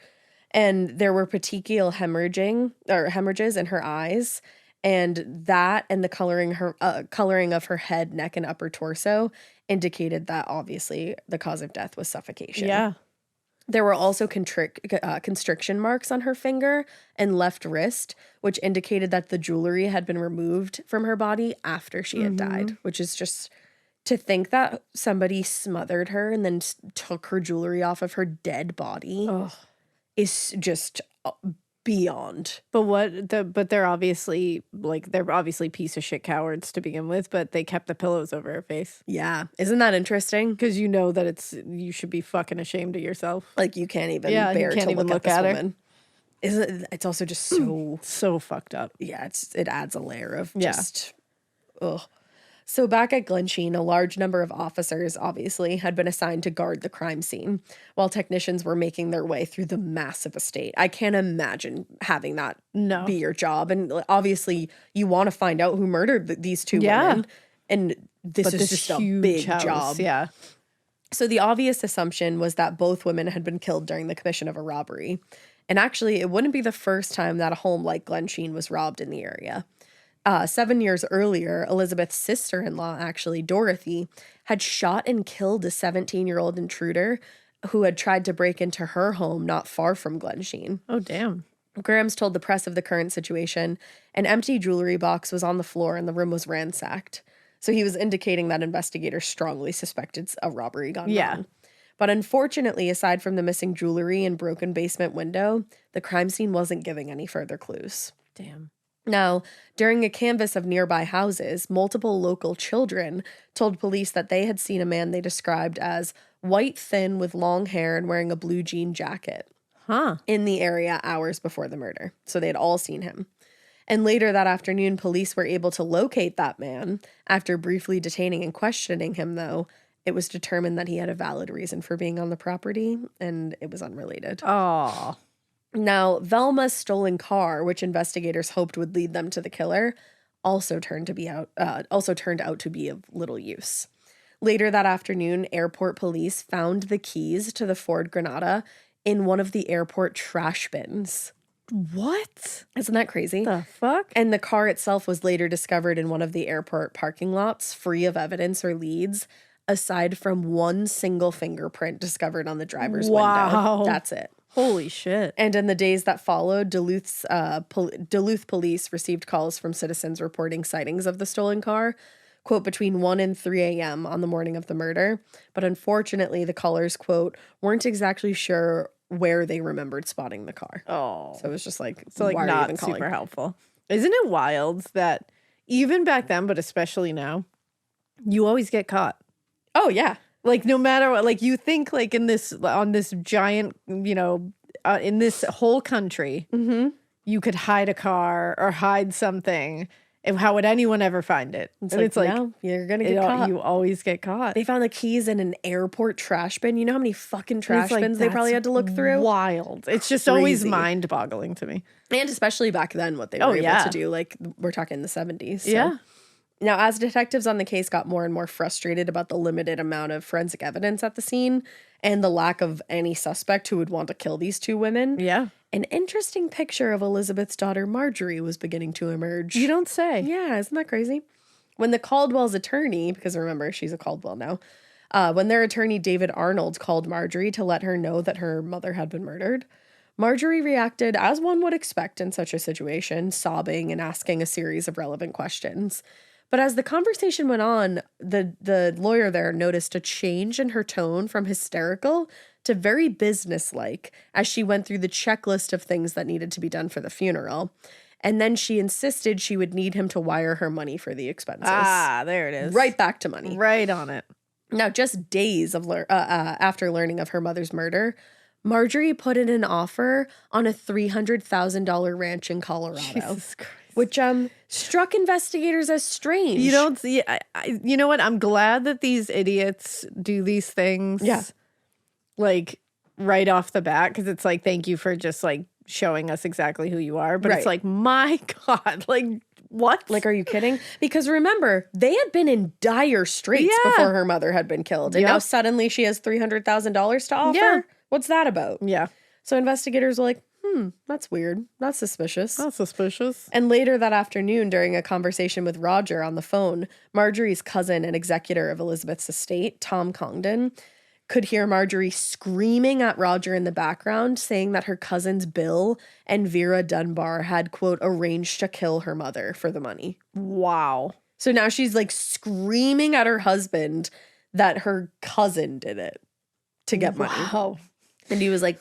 And there were petechial hemorrhages in her eyes, and that and the coloring of her head, neck, and upper torso indicated that obviously the cause of death was suffocation. Yeah. There were also constriction marks on her finger and left wrist, which indicated that the jewelry had been removed from her body after she had died, which is just to think that somebody smothered her and then took her jewelry off of her dead body is just beyond. But they're obviously piece of shit cowards to begin with, but they kept the pillows over her face. Yeah. Isn't that interesting? Because you know that you should be fucking ashamed of yourself. Like you can't even bear to look at this woman. It's also just so fucked up. Yeah, it adds a layer of just ugh. So back at Glensheen, a large number of officers obviously had been assigned to guard the crime scene while technicians were making their way through the massive estate. I can't imagine having that be your job. And obviously you want to find out who murdered these two women. And this is just a big job. Yeah. So the obvious assumption was that both women had been killed during the commission of a robbery. And actually, it wouldn't be the first time that a home like Glensheen was robbed in the area. 7 years earlier, Elisabeth's sister-in-law, actually, Dorothy, had shot and killed a 17-year-old intruder who had tried to break into her home not far from Glensheen. Oh, damn. Grams told the press of the current situation. An empty jewelry box was on the floor and the room was ransacked. So he was indicating that investigators strongly suspected a robbery gone wrong. But unfortunately, aside from the missing jewelry and broken basement window, the crime scene wasn't giving any further clues. Damn. Now, during a canvass of nearby houses, multiple local children told police that they had seen a man they described as white, thin, with long hair and wearing a blue jean jacket in the area hours before the murder. So they had all seen him. And later that afternoon, police were able to locate that man. After briefly detaining and questioning him, though, it was determined that he had a valid reason for being on the property, and it was unrelated. Oh. Now, Velma's stolen car, which investigators hoped would lead them to the killer, also turned out to be of little use. Later that afternoon, airport police found the keys to the Ford Granada in one of the airport trash bins. What? Isn't that crazy? The fuck? And the car itself was later discovered in one of the airport parking lots, free of evidence or leads, aside from one single fingerprint discovered on the driver's window. That's it. Holy shit. And in the days that followed, Duluth police received calls from citizens reporting sightings of the stolen car, quote, between 1 and 3 a.m. on the morning of the murder. But unfortunately, the callers, quote, weren't exactly sure where they remembered spotting the car. Oh. So it was just like, so like why not are you even calling? Super helpful. Isn't it wild that even back then, but especially now, you always get caught? Oh, yeah. Like, no matter what, like, you think, like, on this giant, you know, in this whole country, you could hide a car or hide something. And how would anyone ever find it? It's like, no, you're going to get caught. You always get caught. They found the keys in an airport trash bin. You know how many fucking trash bins they probably had to look through? Wild. It's just always mind-boggling to me. And especially back then, what they were able to do. Like, we're talking the 70s. So. Yeah. Now, as detectives on the case got more and more frustrated about the limited amount of forensic evidence at the scene and the lack of any suspect who would want to kill these two women, an interesting picture of Elisabeth's daughter Marjorie was beginning to emerge. You don't say. Yeah, isn't that crazy? When the Caldwell's attorney, because remember, she's a Caldwell now, when their attorney David Arnold called Marjorie to let her know that her mother had been murdered, Marjorie reacted as one would expect in such a situation, sobbing and asking a series of relevant questions. But as the conversation went on, the lawyer there noticed a change in her tone from hysterical to very businesslike as she went through the checklist of things that needed to be done for the funeral. And then she insisted she would need him to wire her money for the expenses. Ah, there it is. Right back to money. Right on it. Now, just days after learning of her mother's murder, Marjorie put in an offer on a $300,000 ranch in Colorado. Jesus Christ. Which struck investigators as strange. You don't see, you know what? I'm glad that these idiots do these things. Yeah. Like right off the bat, because it's like, thank you for just like showing us exactly who you are. But it's like, my God, like what? Like, are you kidding? Because remember, they had been in dire straits before her mother had been killed. And now suddenly she has $300,000 to offer? Yeah. What's that about? Yeah. So investigators were like, that's weird. That's suspicious. That's suspicious. And later that afternoon, during a conversation with Roger on the phone, Marjorie's cousin and executor of Elisabeth's estate, Tom Congdon, could hear Marjorie screaming at Roger in the background, saying that her cousins Bill and Vera Dunbar had, quote, arranged to kill her mother for the money. Wow. So now she's like screaming at her husband that her cousin did it to get money. Wow. And he was like,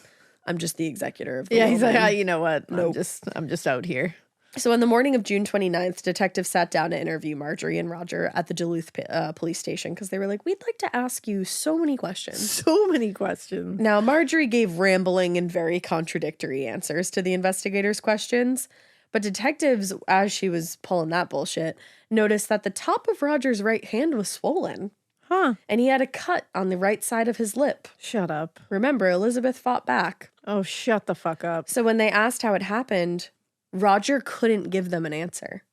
I'm just the executor of the he's like, you know what? Nope. I'm just out here. So on the morning of June 29th, detectives sat down to interview Marjorie and Roger at the Duluth police station because they were like, we'd like to ask you so many questions. So many questions. Now, Marjorie gave rambling and very contradictory answers to the investigators' questions, but detectives, as she was pulling that bullshit, noticed that the top of Roger's right hand was swollen. Huh. And he had a cut on the right side of his lip. Shut up. Remember, Elisabeth fought back. Oh, shut the fuck up. So when they asked how it happened, Roger couldn't give them an answer.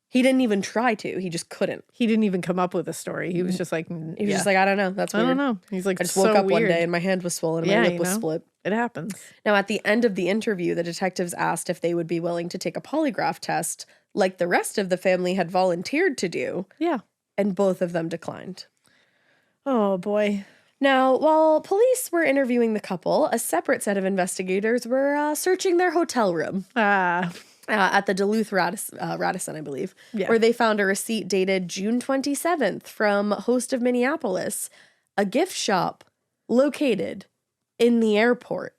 He didn't even try to. He just couldn't. He didn't even come up with a story. He was just like, he was just like, I don't know. That's weird. I don't know. He's like, I just woke up one day and my hand was swollen and my lip was split. It happens. Now, at the end of the interview, the detectives asked if they would be willing to take a polygraph test like the rest of the family had volunteered to do. Yeah. And both of them declined. Oh, boy. Now, while police were interviewing the couple, a separate set of investigators were searching their hotel room. At the Duluth Radisson, I believe, where they found a receipt dated June 27th from Host of Minneapolis, a gift shop located in the airport.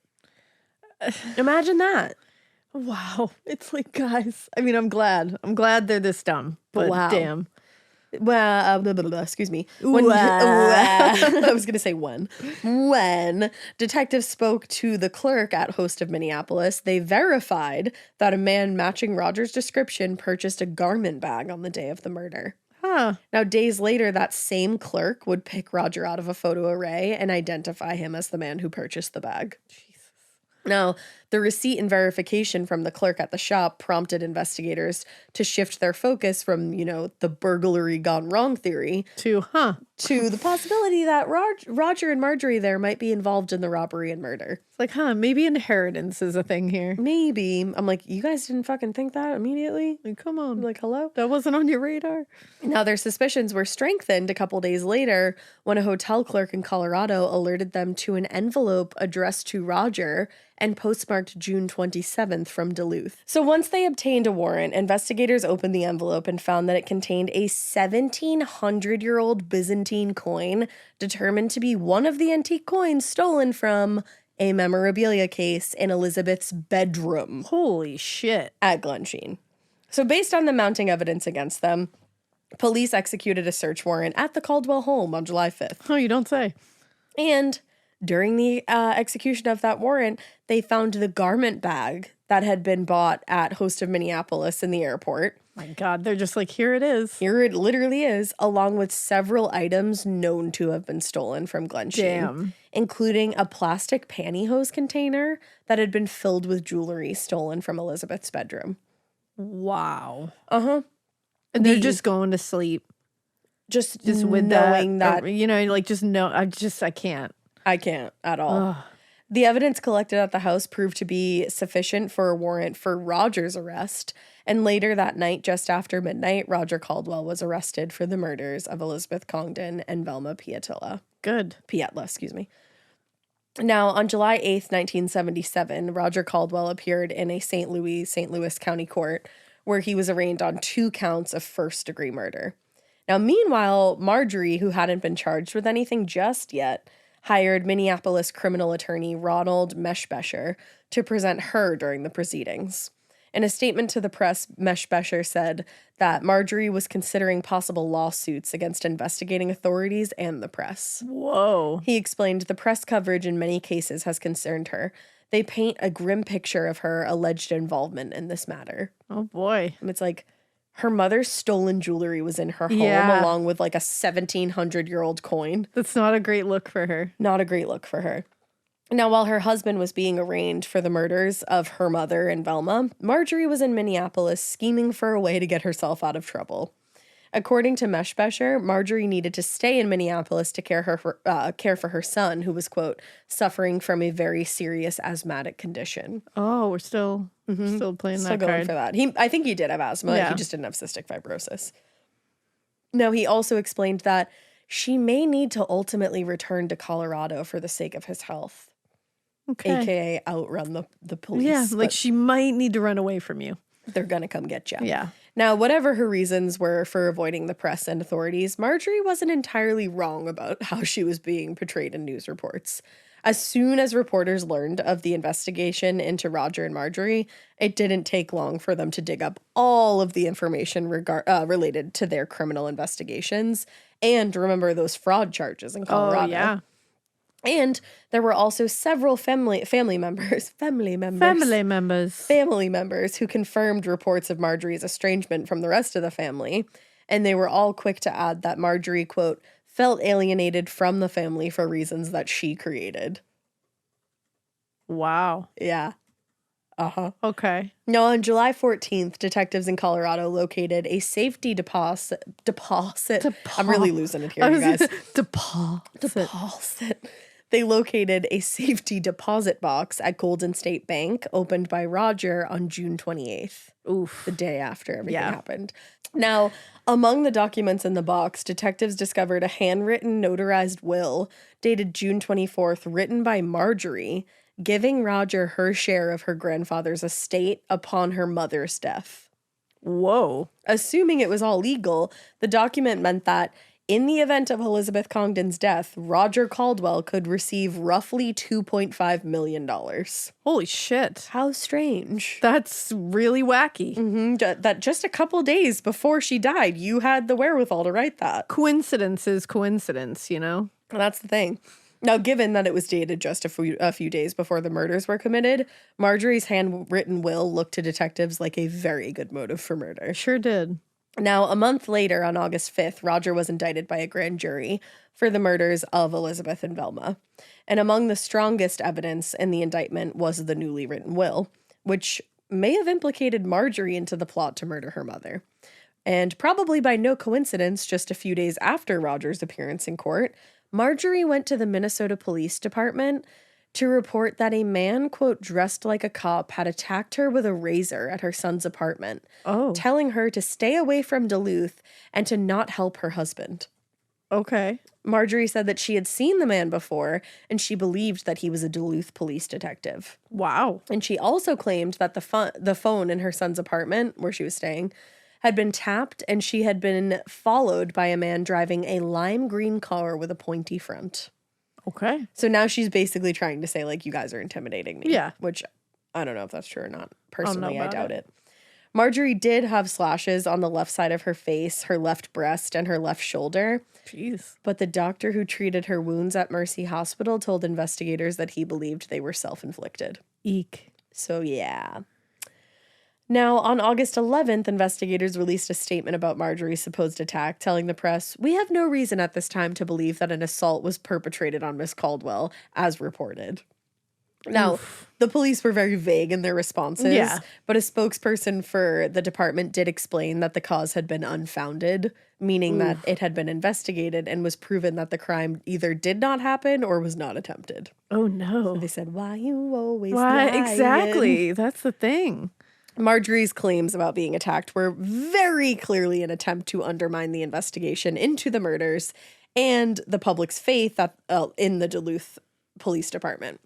Imagine that. Wow. It's like, guys, I mean, I'm glad they're this dumb, but damn. Well, excuse me. I was going to say when. When detectives spoke to the clerk at Host of Minneapolis, they verified that a man matching Roger's description purchased a garment bag on the day of the murder. Huh. Now, days later, that same clerk would pick Roger out of a photo array and identify him as the man who purchased the bag. Jesus. Now, the receipt and verification from the clerk at the shop prompted investigators to shift their focus from, the burglary gone wrong theory to the possibility that Roger and Marjorie there might be involved in the robbery and murder. It's like, maybe inheritance is a thing here. Maybe. I'm like, you guys didn't fucking think that immediately? Like, come on. I'm like, hello? That wasn't on your radar? Now, their suspicions were strengthened a couple days later when a hotel clerk in Colorado alerted them to an envelope addressed to Roger and postmarked June 27th from Duluth. So once they obtained a warrant, investigators opened the envelope and found that it contained a 1,700-year-old Byzantine coin determined to be one of the antique coins stolen from a memorabilia case in Elisabeth's bedroom. Holy shit. At Glensheen. So based on the mounting evidence against them, police executed a search warrant at the Caldwell home on July 5th. Oh, you don't say. And during the execution of that warrant, they found the garment bag that had been bought at Host of Minneapolis in the airport. My God, they're just like, here it is. Here it literally is, along with several items known to have been stolen from Glensheen, including a plastic pantyhose container that had been filled with jewelry stolen from Elisabeth's bedroom. Wow. Uh-huh. And they're just going to sleep. Just with knowing that. I can't. I can't at all. Ugh. The evidence collected at the house proved to be sufficient for a warrant for Roger's arrest, and later that night, just after midnight, Roger Caldwell was arrested for the murders of Elisabeth Congdon and Velma Pietila. Pietila, excuse me. Now, on July 8th, 1977, Roger Caldwell appeared in a St. Louis County court where he was arraigned on 2 counts of first-degree murder. Now, meanwhile, Marjorie, who hadn't been charged with anything just yet, hired Minneapolis criminal attorney Ronald Meshbesher to present her during the proceedings. In a statement to the press, Meshbesher said that Marjorie was considering possible lawsuits against investigating authorities and the press. Whoa. He explained the press coverage in many cases has concerned her. They paint a grim picture of her alleged involvement in this matter. Oh, boy. It's like her mother's stolen jewelry was in her home along with like a 1,700-year-old coin. That's not a great look for her. Not a great look for her. Now, while her husband was being arraigned for the murders of her mother and Velma, Marjorie was in Minneapolis scheming for a way to get herself out of trouble. According to Meshbesher, Marjorie needed to stay in Minneapolis to care for her son, who was, quote, suffering from a very serious asthmatic condition. Oh, we're still playing that card. Still going for that. I think he did have asthma. Yeah. He just didn't have cystic fibrosis. Now, he also explained that she may need to ultimately return to Colorado for the sake of his health. Okay. AKA outrun the police. Yeah, like she might need to run away from you. They're going to come get you. Yeah. Now, whatever her reasons were for avoiding the press and authorities, Marjorie wasn't entirely wrong about how she was being portrayed in news reports. As soon as reporters learned of the investigation into Roger and Marjorie, it didn't take long for them to dig up all of the information related to their criminal investigations and remember those fraud charges in Colorado. Oh, yeah. And there were also several family members who confirmed reports of Marjorie's estrangement from the rest of the family. And they were all quick to add that Marjorie, quote, felt alienated from the family for reasons that she created. Wow. Yeah. Uh-huh. Okay. Now, on July 14th, detectives in Colorado located a safety deposit. I'm really losing it here, you guys. Deposit. They located a safety deposit box at Golden State Bank opened by Roger on June 28th. Oof. The day after everything happened. Now, among the documents in the box, detectives discovered a handwritten notarized will dated June 24th, written by Marjorie, giving Roger her share of her grandfather's estate upon her mother's death. Whoa. Assuming it was all legal, the document meant that in the event of Elisabeth Congdon's death, Roger Caldwell could receive roughly $2.5 million. Holy shit. How strange. That's really wacky. Mm-hmm. That just a couple days before she died, you had the wherewithal to write that. Coincidence is coincidence, you know? That's the thing. Now, given that it was dated just a few days before the murders were committed, Marjorie's handwritten will looked to detectives like a very good motive for murder. Sure did. Now, a month later, on August 5th, Roger was indicted by a grand jury for the murders of Elisabeth and Velma. And among the strongest evidence in the indictment was the newly written will, which may have implicated Marjorie into the plot to murder her mother. And probably by no coincidence, just a few days after Roger's appearance in court, Marjorie went to the Minnesota Police Department to report that a man, quote, dressed like a cop had attacked her with a razor at her son's apartment, telling her to stay away from Duluth and to not help her husband. Okay. Marjorie said that she had seen the man before, and she believed that he was a Duluth police detective. Wow. And she also claimed that the phone in her son's apartment, where she was staying, had been tapped, and she had been followed by a man driving a lime green car with a pointy front. Okay. So now she's basically trying to say, like, you guys are intimidating me. Yeah. Which I don't know if that's true or not. Personally, I doubt it. Marjorie did have slashes on the left side of her face, her left breast, and her left shoulder. Jeez. But the doctor who treated her wounds at Mercy Hospital told investigators that he believed they were self-inflicted. Eek. So, yeah. Now, on August 11th, investigators released a statement about Marjorie's supposed attack, telling the press, "We have no reason at this time to believe that an assault was perpetrated on Miss Caldwell, as reported." Now, the police were very vague in their responses, but a spokesperson for the department did explain that the cause had been unfounded, meaning that it had been investigated and was proven that the crime either did not happen or was not attempted. Oh, no. So they said, why you always Why? lying? Exactly. That's the thing. Marjorie's claims about being attacked were very clearly an attempt to undermine the investigation into the murders and the public's faith in the Duluth Police Department.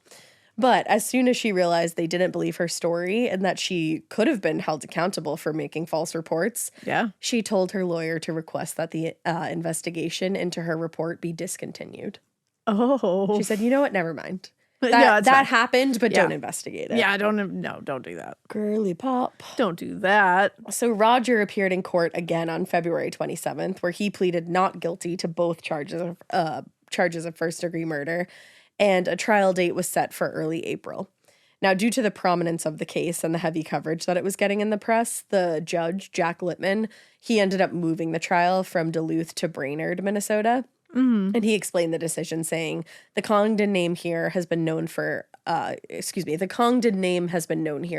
But as soon as she realized they didn't believe her story and that she could have been held accountable for making false reports, she told her lawyer to request that the investigation into her report be discontinued. Oh. She said, you know what? Never mind. That happened, but don't investigate it. Yeah, don't do that. Girly pop. Don't do that. So Roger appeared in court again on February 27th, where he pleaded not guilty to both charges of first-degree murder, and a trial date was set for early April. Now, due to the prominence of the case and the heavy coverage that it was getting in the press, the judge, Jack Littman, he ended up moving the trial from Duluth to Brainerd, Minnesota. Mm-hmm. And he explained the decision, saying, the Congdon name has been known here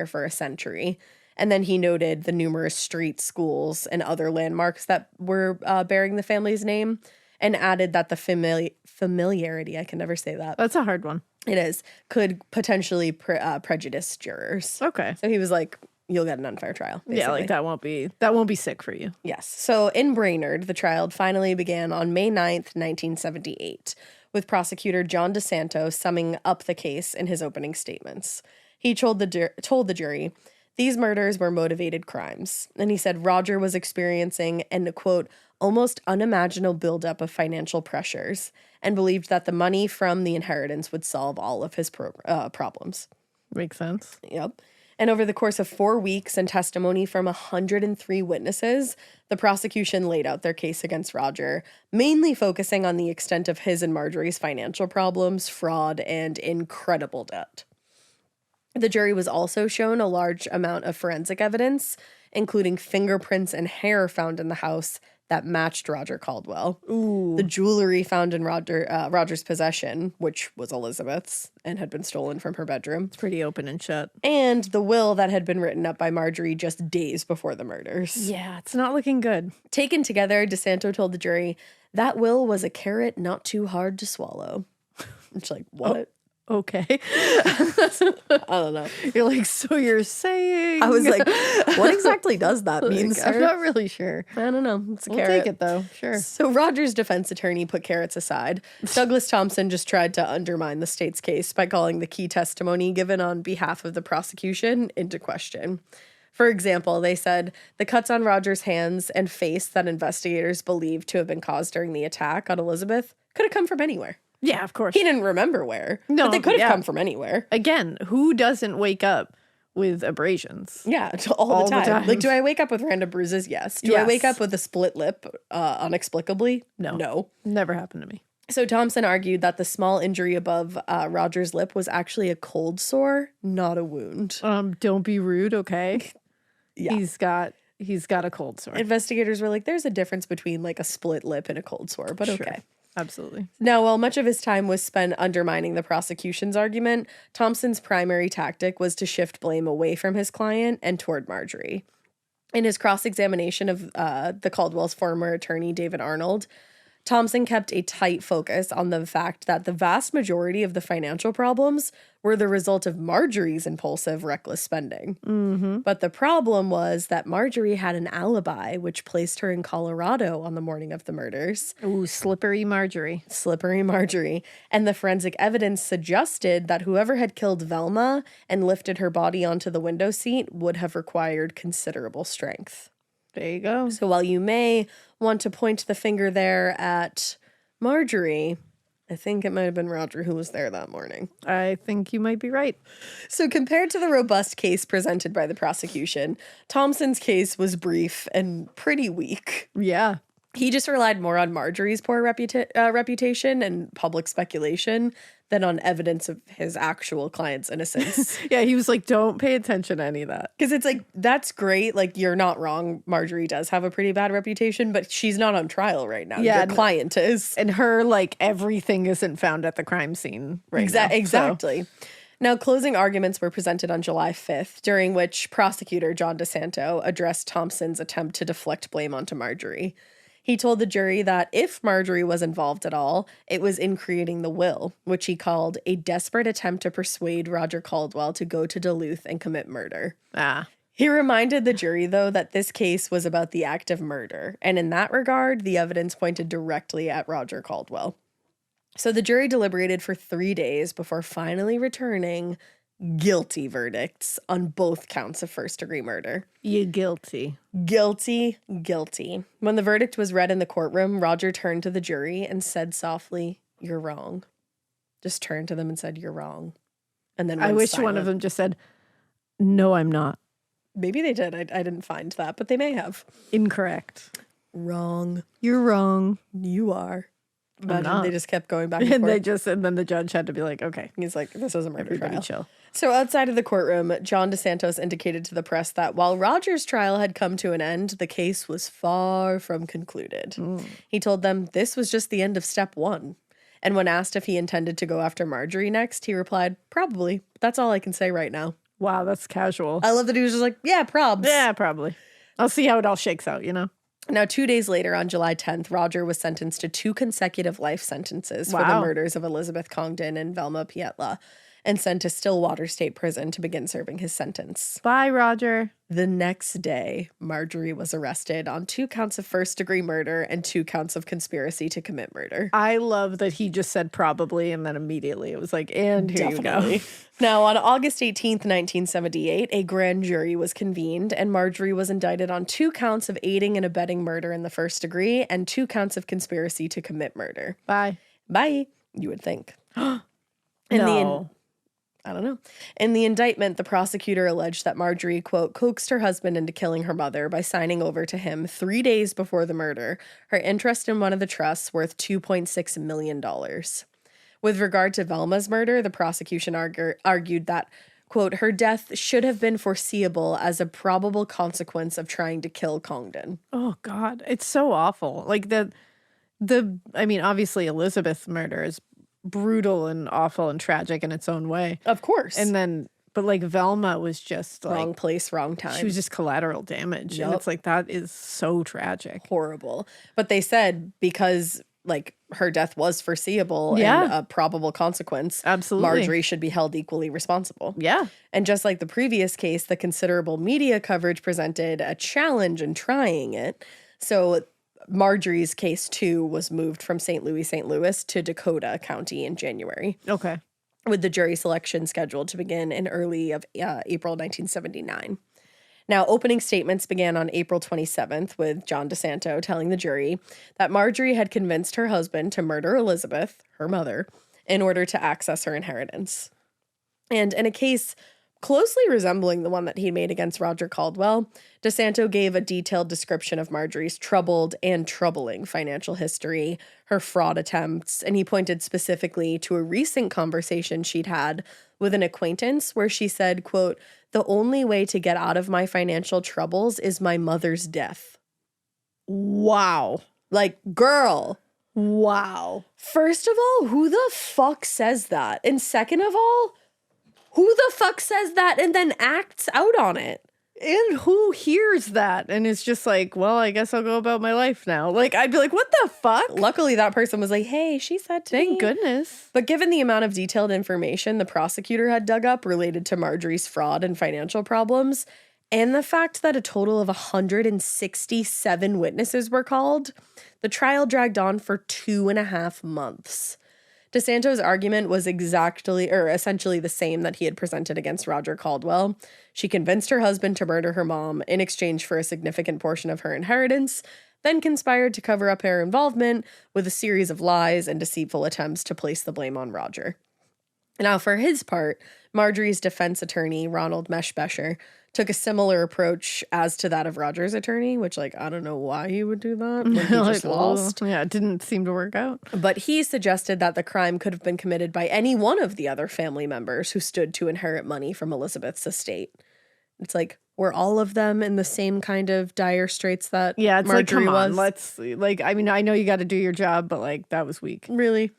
for a century. And then he noted the numerous streets, schools, and other landmarks that were bearing the family's name, and added that the familiarity, I can never say that. That's a hard one. It is, could potentially prejudice jurors. Okay. So he was like, you'll get an unfair trial. Basically. Yeah, like that won't be sick for you. Yes. So in Brainerd, the trial finally began on May 9th, 1978, with prosecutor John DeSanto summing up the case in his opening statements. He told the jury, these murders were motivated crimes. And he said Roger was experiencing an, quote, almost unimaginable buildup of financial pressures and believed that the money from the inheritance would solve all of his problems. Makes sense. Yep. And over the course of 4 weeks and testimony from 103 witnesses, the prosecution laid out their case against Roger, mainly focusing on the extent of his and Marjorie's financial problems, fraud, and incredible debt. The jury was also shown a large amount of forensic evidence, including fingerprints and hair found in the house that matched Roger Caldwell. Ooh. The jewelry found in Roger's possession, which was Elisabeth's and had been stolen from her bedroom. It's pretty open and shut. And the will that had been written up by Marjorie just days before the murders. Yeah, it's not looking good. Taken together, DeSanto told the jury, that will was a carrot not too hard to swallow. It's like, what? Oh. Okay. I don't know. You're like, so you're saying? I was like, what exactly does that mean, sir? I'm not really sure. I don't know. It's a we'll carrot. Take it, though. Sure. So Roger's defense attorney put carrots aside. Douglas Thompson just tried to undermine the state's case by calling the key testimony given on behalf of the prosecution into question. For example, they said the cuts on Roger's hands and face that investigators believed to have been caused during the attack on Elisabeth could have come from anywhere. Yeah, of course. He didn't remember where. No, but they could have come from anywhere. Again, who doesn't wake up with abrasions? Yeah, all the time. Like, do I wake up with random bruises? Yes. Do I wake up with a split lip unexplicably? No. Never happened to me. So Thompson argued that the small injury above Roger's lip was actually a cold sore, not a wound. Don't be rude, okay? Yeah. He's got he's got a cold sore. Investigators were like, there's a difference between like a split lip and a cold sore, but okay. Absolutely. Now, while much of his time was spent undermining the prosecution's argument, Thompson's primary tactic was to shift blame away from his client and toward Marjorie. In his cross-examination of the Caldwell's former attorney, David Arnold, Thompson kept a tight focus on the fact that the vast majority of the financial problems were the result of Marjorie's impulsive, reckless spending. Mm-hmm. But the problem was that Marjorie had an alibi, which placed her in Colorado on the morning of the murders. Ooh, slippery Marjorie. Slippery Marjorie. And the forensic evidence suggested that whoever had killed Velma and lifted her body onto the window seat would have required considerable strength. There you go. So while you may want to point the finger there at Marjorie, I think it might have been Roger who was there that morning. I think you might be right. So compared to the robust case presented by the prosecution, Thompson's case was brief and pretty weak. Yeah. He just relied more on Marjorie's poor reputation and public speculation than on evidence of his actual client's innocence. Yeah, he was like, don't pay attention to any of that. Because it's like, that's great. Like, you're not wrong. Marjorie does have a pretty bad reputation, but she's not on trial right now. Yeah, your client is. And her, like, everything isn't found at the crime scene right now. Exactly. So. Now, closing arguments were presented on July 5th, during which prosecutor John DeSanto addressed Thompson's attempt to deflect blame onto Marjorie. He told the jury that if Marjorie was involved at all, it was in creating the will, which he called a desperate attempt to persuade Roger Caldwell to go to Duluth and commit murder. He reminded the jury, though, that this case was about the act of murder, and in that regard, the evidence pointed directly at Roger Caldwell. So the jury deliberated for 3 days before finally returning guilty verdicts on both counts of first-degree murder. You guilty. Guilty. When the verdict was read in the courtroom, Roger turned to the jury and said softly, "You're wrong." Just turned to them and said, "You're wrong." And then I wish one of them just said, "No, I'm not." Maybe they did. I didn't find that, but they may have. Incorrect. Wrong. You're wrong. You are. Imagine they just kept going back and forth. And then the judge had to be like, okay. He's like, this was a murder trial. Chill. So outside of the courtroom, John DeSantos indicated to the press that while Roger's trial had come to an end, the case was far from concluded. He told them this was just the end of step one. And when asked if he intended to go after Marjorie next, he replied, probably. That's all I can say right now. Wow, that's casual. I love that he was just like, yeah, probs. Yeah, probably. I'll see how it all shakes out, you know? Now, 2 days later, on July 10th, Roger was sentenced to 2 consecutive life sentences for the murders of Elisabeth Congdon and Velma Pietila, and sent to Stillwater State Prison to begin serving his sentence. Bye, Roger. The next day, Marjorie was arrested on 2 counts of first-degree murder and 2 counts of conspiracy to commit murder. I love that he just said probably, and then immediately it was like, and here you go. Now, on August 18th, 1978, a grand jury was convened, and Marjorie was indicted on 2 counts of aiding and abetting murder in the first degree and 2 counts of conspiracy to commit murder. Bye, you would think. I don't know. In the indictment, the prosecutor alleged that Marjorie, quote, coaxed her husband into killing her mother by signing over to him 3 days before the murder her interest in one of the trusts worth $2.6 million. With regard to Velma's murder, the prosecution argued that, quote, her death should have been foreseeable as a probable consequence of trying to kill Congdon. Oh, God. It's so awful. Like, I mean, obviously Elizabeth's murder is brutal and awful and tragic in its own way. Of course. And then, but like Velma was just like wrong place, wrong time. She was just collateral damage. Yep. And it's like, that is so tragic. Horrible. But they said because like her death was foreseeable and a probable consequence. Absolutely. Marjorie should be held equally responsible. Yeah. And just like the previous case, the considerable media coverage presented a challenge in trying it. So Marjorie's case, too, was moved from St. Louis to Dakota County in January. Okay. With the jury selection scheduled to begin in early of April 1979. Now, opening statements began on April 27th with John DeSanto telling the jury that Marjorie had convinced her husband to murder Elizabeth, her mother, in order to access her inheritance. And in a case closely resembling the one that he made against Roger Caldwell, DeSanto gave a detailed description of Marjorie's troubled and troubling financial history, her fraud attempts, and he pointed specifically to a recent conversation she'd had with an acquaintance where she said, quote, "The only way to get out of my financial troubles is my mother's death." Wow. Like, girl. Wow. First of all, who the fuck says that? And second of all, who the fuck says that and then acts out on it? And who hears that and is just like, well, I guess I'll go about my life now. Like, I'd be like, what the fuck? Luckily, that person was like, hey, she said to me. Thank goodness. But given the amount of detailed information the prosecutor had dug up related to Marjorie's fraud and financial problems, and the fact that a total of 167 witnesses were called, the trial dragged on for 2.5 months. DeSanto's argument was essentially the same that he had presented against Roger Caldwell. She convinced her husband to murder her mom in exchange for a significant portion of her inheritance, then conspired to cover up her involvement with a series of lies and deceitful attempts to place the blame on Roger. Now, for his part, Marjorie's defense attorney, Ronald Meshbesher, took a similar approach as to that of Roger's attorney, which, like, I don't know why he would do that when he just lost. Yeah, it didn't seem to work out. But he suggested that the crime could have been committed by any one of the other family members who stood to inherit money from Elisabeth's estate. It's like, were all of them in the same kind of dire straits that it's Marjorie like, come on, was? I mean, I know you got to do your job, but, like, that was weak. Really?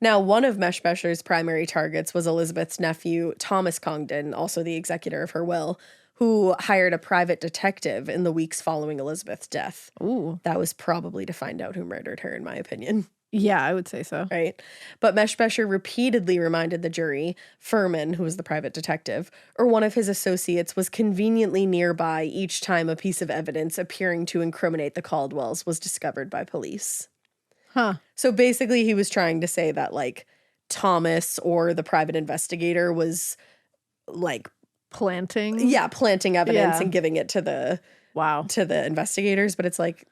Now, one of Meshbesher's primary targets was Elisabeth's nephew, Thomas Congdon, also the executor of her will, who hired a private detective in the weeks following Elisabeth's death. Ooh. That was probably to find out who murdered her, in my opinion. Yeah, I would say so. Right? But Meshbesher repeatedly reminded the jury Furman, who was the private detective, or one of his associates was conveniently nearby each time a piece of evidence appearing to incriminate the Caldwells was discovered by police. Huh. So basically he was trying to say that, like, Thomas or the private investigator was, like, planting evidence and giving it to the investigators, but it's like,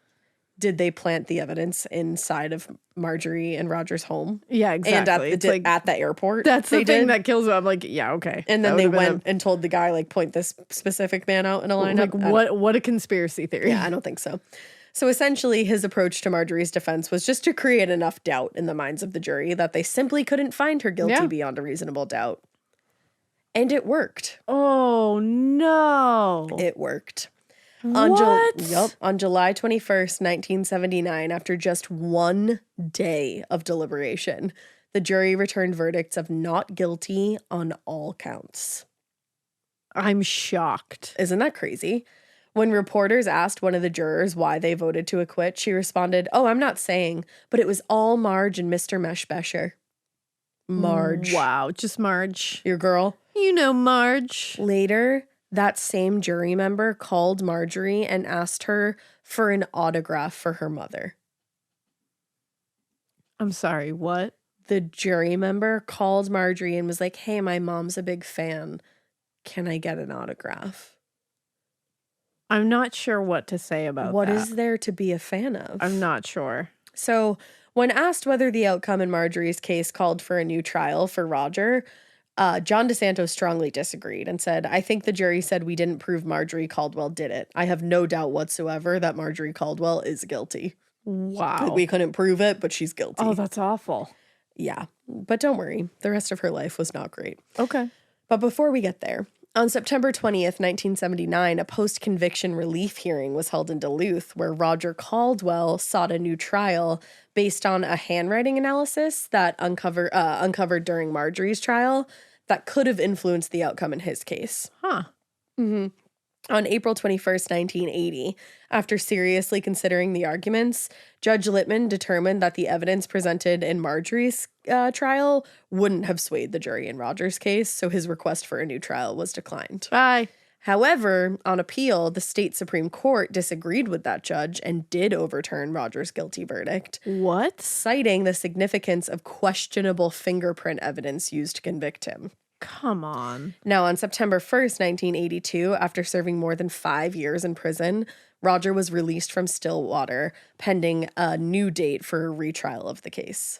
did they plant the evidence inside of Marjorie and Roger's home? Yeah, exactly. And at the airport? That's the thing that kills me. I'm like, yeah, okay. And then they went and told the guy, like, point this specific man out in a lineup. Like, what a conspiracy theory. Yeah, I don't think so. So essentially, his approach to Marjorie's defense was just to create enough doubt in the minds of the jury that they simply couldn't find her guilty beyond a reasonable doubt. And it worked. Oh, no. It worked. What? On July 21st, 1979, after just 1 day of deliberation, the jury returned verdicts of not guilty on all counts. I'm shocked. Isn't that crazy? When reporters asked one of the jurors why they voted to acquit, she responded, "Oh, I'm not saying, but it was all Marge and Mr. Meshbesher." Marge. Wow, just Marge. Your girl? You know Marge. Later, that same jury member called Marjorie and asked her for an autograph for her mother. I'm sorry, what? The jury member called Marjorie and was like, "Hey, my mom's a big fan. Can I get an autograph?" I'm not sure what to say about that. What is there to be a fan of? I'm not sure. So, when asked whether the outcome in Marjorie's case called for a new trial for Roger, John DeSanto strongly disagreed and said, "I think the jury said we didn't prove Marjorie Caldwell did it. I have no doubt whatsoever that Marjorie Caldwell is guilty." Wow. We couldn't prove it, but she's guilty. Oh, that's awful. Yeah, but don't worry. The rest of her life was not great. Okay. But before we get there, on September 20th, 1979, a post-conviction relief hearing was held in Duluth where Roger Caldwell sought a new trial based on a handwriting analysis that uncovered during Marjorie's trial that could have influenced the outcome in his case. Huh. Mm-hmm. On April 21st, 1980, after seriously considering the arguments, Judge Littman determined that the evidence presented in Marjorie's trial wouldn't have swayed the jury in Roger's case, so his request for a new trial was declined. Bye. However, on appeal, the state Supreme Court disagreed with that judge and did overturn Roger's guilty verdict. What? Citing the significance of questionable fingerprint evidence used to convict him. Come on. Now, on September 1st, 1982, after serving more than 5 years in prison, Roger was released from Stillwater, pending a new date for a retrial of the case.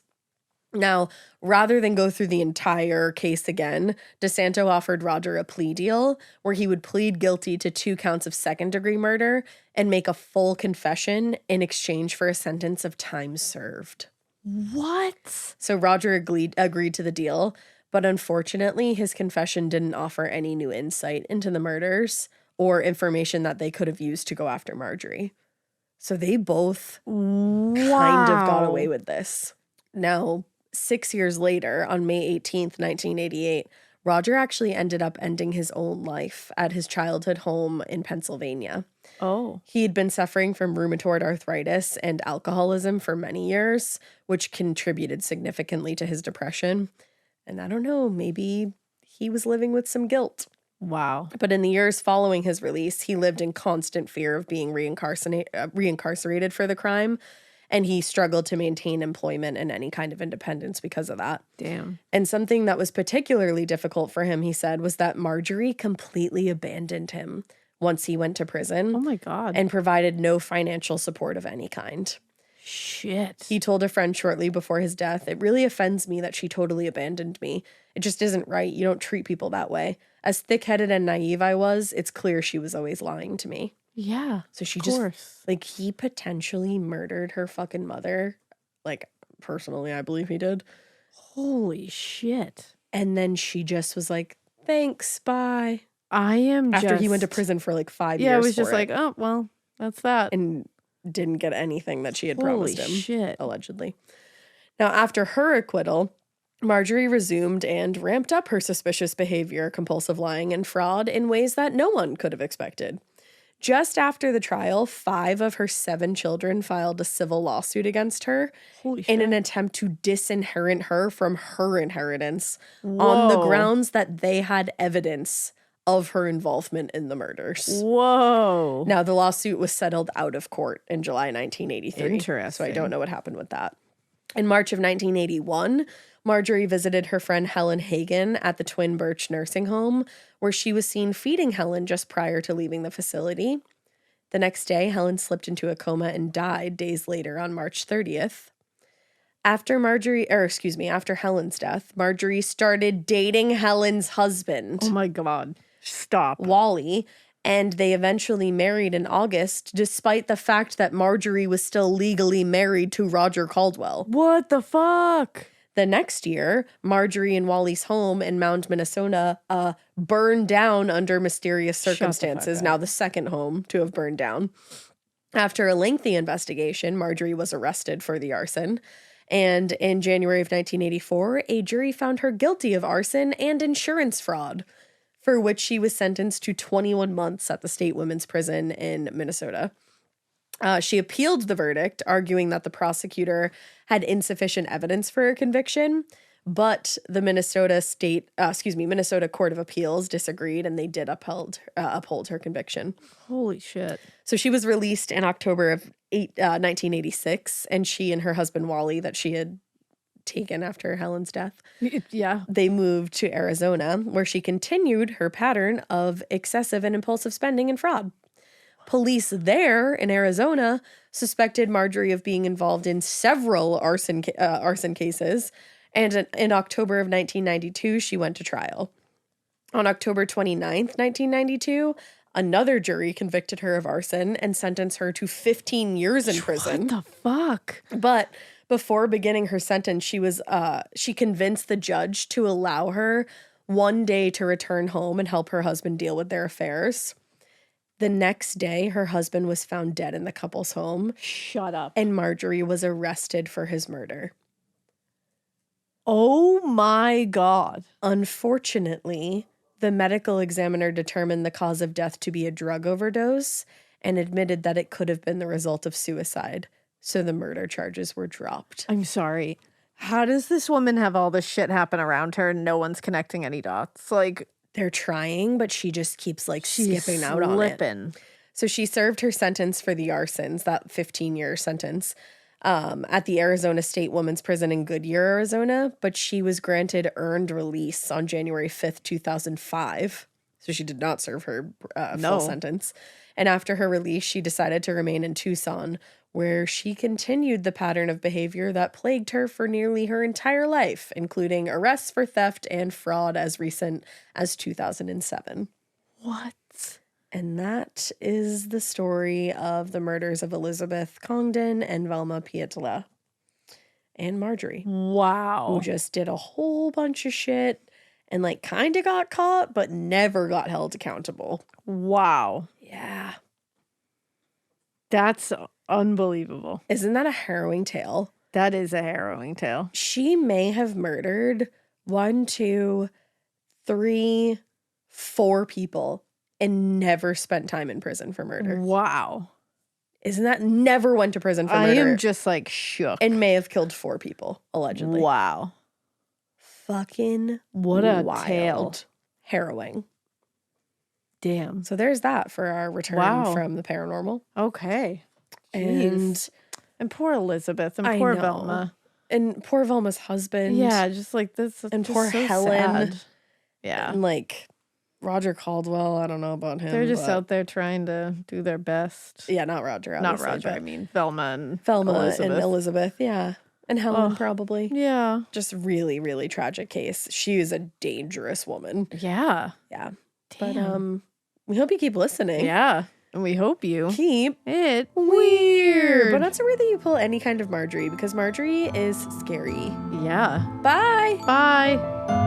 Now, rather than go through the entire case again, DeSanto offered Roger a plea deal where he would plead guilty to 2 counts of second-degree murder and make a full confession in exchange for a sentence of time served. What? So Roger agreed to the deal, but unfortunately, his confession didn't offer any new insight into the murders or information that they could have used to go after Marjorie. So they both kind of got away with this. Now, 6 years later, on May 18th, 1988, Roger actually ended up ending his own life at his childhood home in Pennsylvania. Oh. He had been suffering from rheumatoid arthritis and alcoholism for many years, which contributed significantly to his depression. And I don't know, maybe he was living with some guilt. Wow. But in the years following his release, he lived in constant fear of being reincarcerated for the crime. And he struggled to maintain employment and any kind of independence because of that. Damn. And something that was particularly difficult for him, he said, was that Marjorie completely abandoned him once he went to prison. Oh my God. And provided no financial support of any kind. Shit. He told a friend shortly before his death, "It really offends me that she totally abandoned me. It just isn't right. You don't treat people that way. As thick-headed and naive I was, it's clear she was always lying to me." Yeah. So she just, like, he potentially murdered her fucking mother. Like, personally, I believe he did. Holy shit. And then she just was like, "Thanks, bye." After he went to prison for like 5 years. Yeah, it was just like, oh, well, that's that. And didn't get anything that she had promised him. Shit. Allegedly. Now, after her acquittal, Marjorie resumed and ramped up her suspicious behavior, compulsive lying, and fraud in ways that no one could have expected. Just after the trial, 5 of her 7 children filed a civil lawsuit against her in an attempt to disinherit her from her inheritance on the grounds that they had evidence of her involvement in the murders. Whoa. Now, the lawsuit was settled out of court in July 1983. Interesting. So I don't know what happened with that. In March of 1981, Marjorie visited her friend Helen Hagen at the Twin Birch nursing home, where she was seen feeding Helen just prior to leaving the facility. The next day, Helen slipped into a coma and died days later on March 30th. After Helen's death, Marjorie started dating Helen's husband. Oh my God. Stop. Wally, and they eventually married in August, despite the fact that Marjorie was still legally married to Roger Caldwell. What the fuck? The next year, Marjorie and Wally's home in Mound, Minnesota, burned down under mysterious circumstances. Now the second home to have burned down. After a lengthy investigation, Marjorie was arrested for the arson. And in January of 1984, a jury found her guilty of arson and insurance fraud, for which she was sentenced to 21 months at the state women's prison in Minnesota. She appealed the verdict, arguing that the prosecutor had insufficient evidence for her conviction, but the Minnesota Court of Appeals disagreed, and they did uphold her conviction. Holy shit. So she was released in October of 1986, and she and her husband Wally, that she had taken after Helen's death, they moved to Arizona, where she continued her pattern of excessive and impulsive spending and fraud. Police there in Arizona suspected Marjorie of being involved in several arson cases, and in October of 1992, she went to trial. On October 29th, 1992, another jury convicted her of arson and sentenced her to 15 years in prison. What the fuck? But before beginning her sentence, she convinced the judge to allow her one day to return home and help her husband deal with their affairs. The next day, her husband was found dead in the couple's home. Shut up. And Marjorie was arrested for his murder. Oh my God. Unfortunately, the medical examiner determined the cause of death to be a drug overdose and admitted that it could have been the result of suicide. So the murder charges were dropped. I'm sorry. How does this woman have all this shit happen around her and no one's connecting any dots? Like, they're trying, but she just keeps skipping out on it. So she served her sentence for the arsons, that 15-year sentence, at the Arizona State Women's Prison in Goodyear, Arizona, but she was granted earned release on January 5th, 2005. So she did not serve her full sentence. And after her release, she decided to remain in Tucson, where she continued the pattern of behavior that plagued her for nearly her entire life, including arrests for theft and fraud as recent as 2007. What? And that is the story of the murders of Elisabeth Congdon and Velma Pietila and Marjorie. Wow. Who just did a whole bunch of shit and like kind of got caught, but never got held accountable. Wow. Yeah. That's unbelievable. Isn't that a harrowing tale? That is a harrowing tale. She may have murdered 1, 2, 3, 4 people and never spent time in prison for murder. Wow. Isn't that never went to prison for murder? I am just like shook. And may have killed 4 people, allegedly. Wow. Fucking what a wild. tale. Harrowing. Damn. So there's that for our return from the paranormal. Okay. Jeez. And poor Elisabeth and poor Velma. And poor Velma's husband. Yeah, just like this. And poor Helen. Sad. Yeah. And like Roger Caldwell, I don't know about him. They're just out there trying to do their best. Yeah, not Roger. Not Roger. I mean Velma and Elisabeth. Yeah. And Helen probably. Yeah. Just really, really tragic case. She is a dangerous woman. Yeah. Yeah. Damn. But we hope you keep listening. Yeah. And we hope you keep it weird. But not so weird that you pull any kind of Marjorie, because Marjorie is scary. Yeah. Bye. Bye.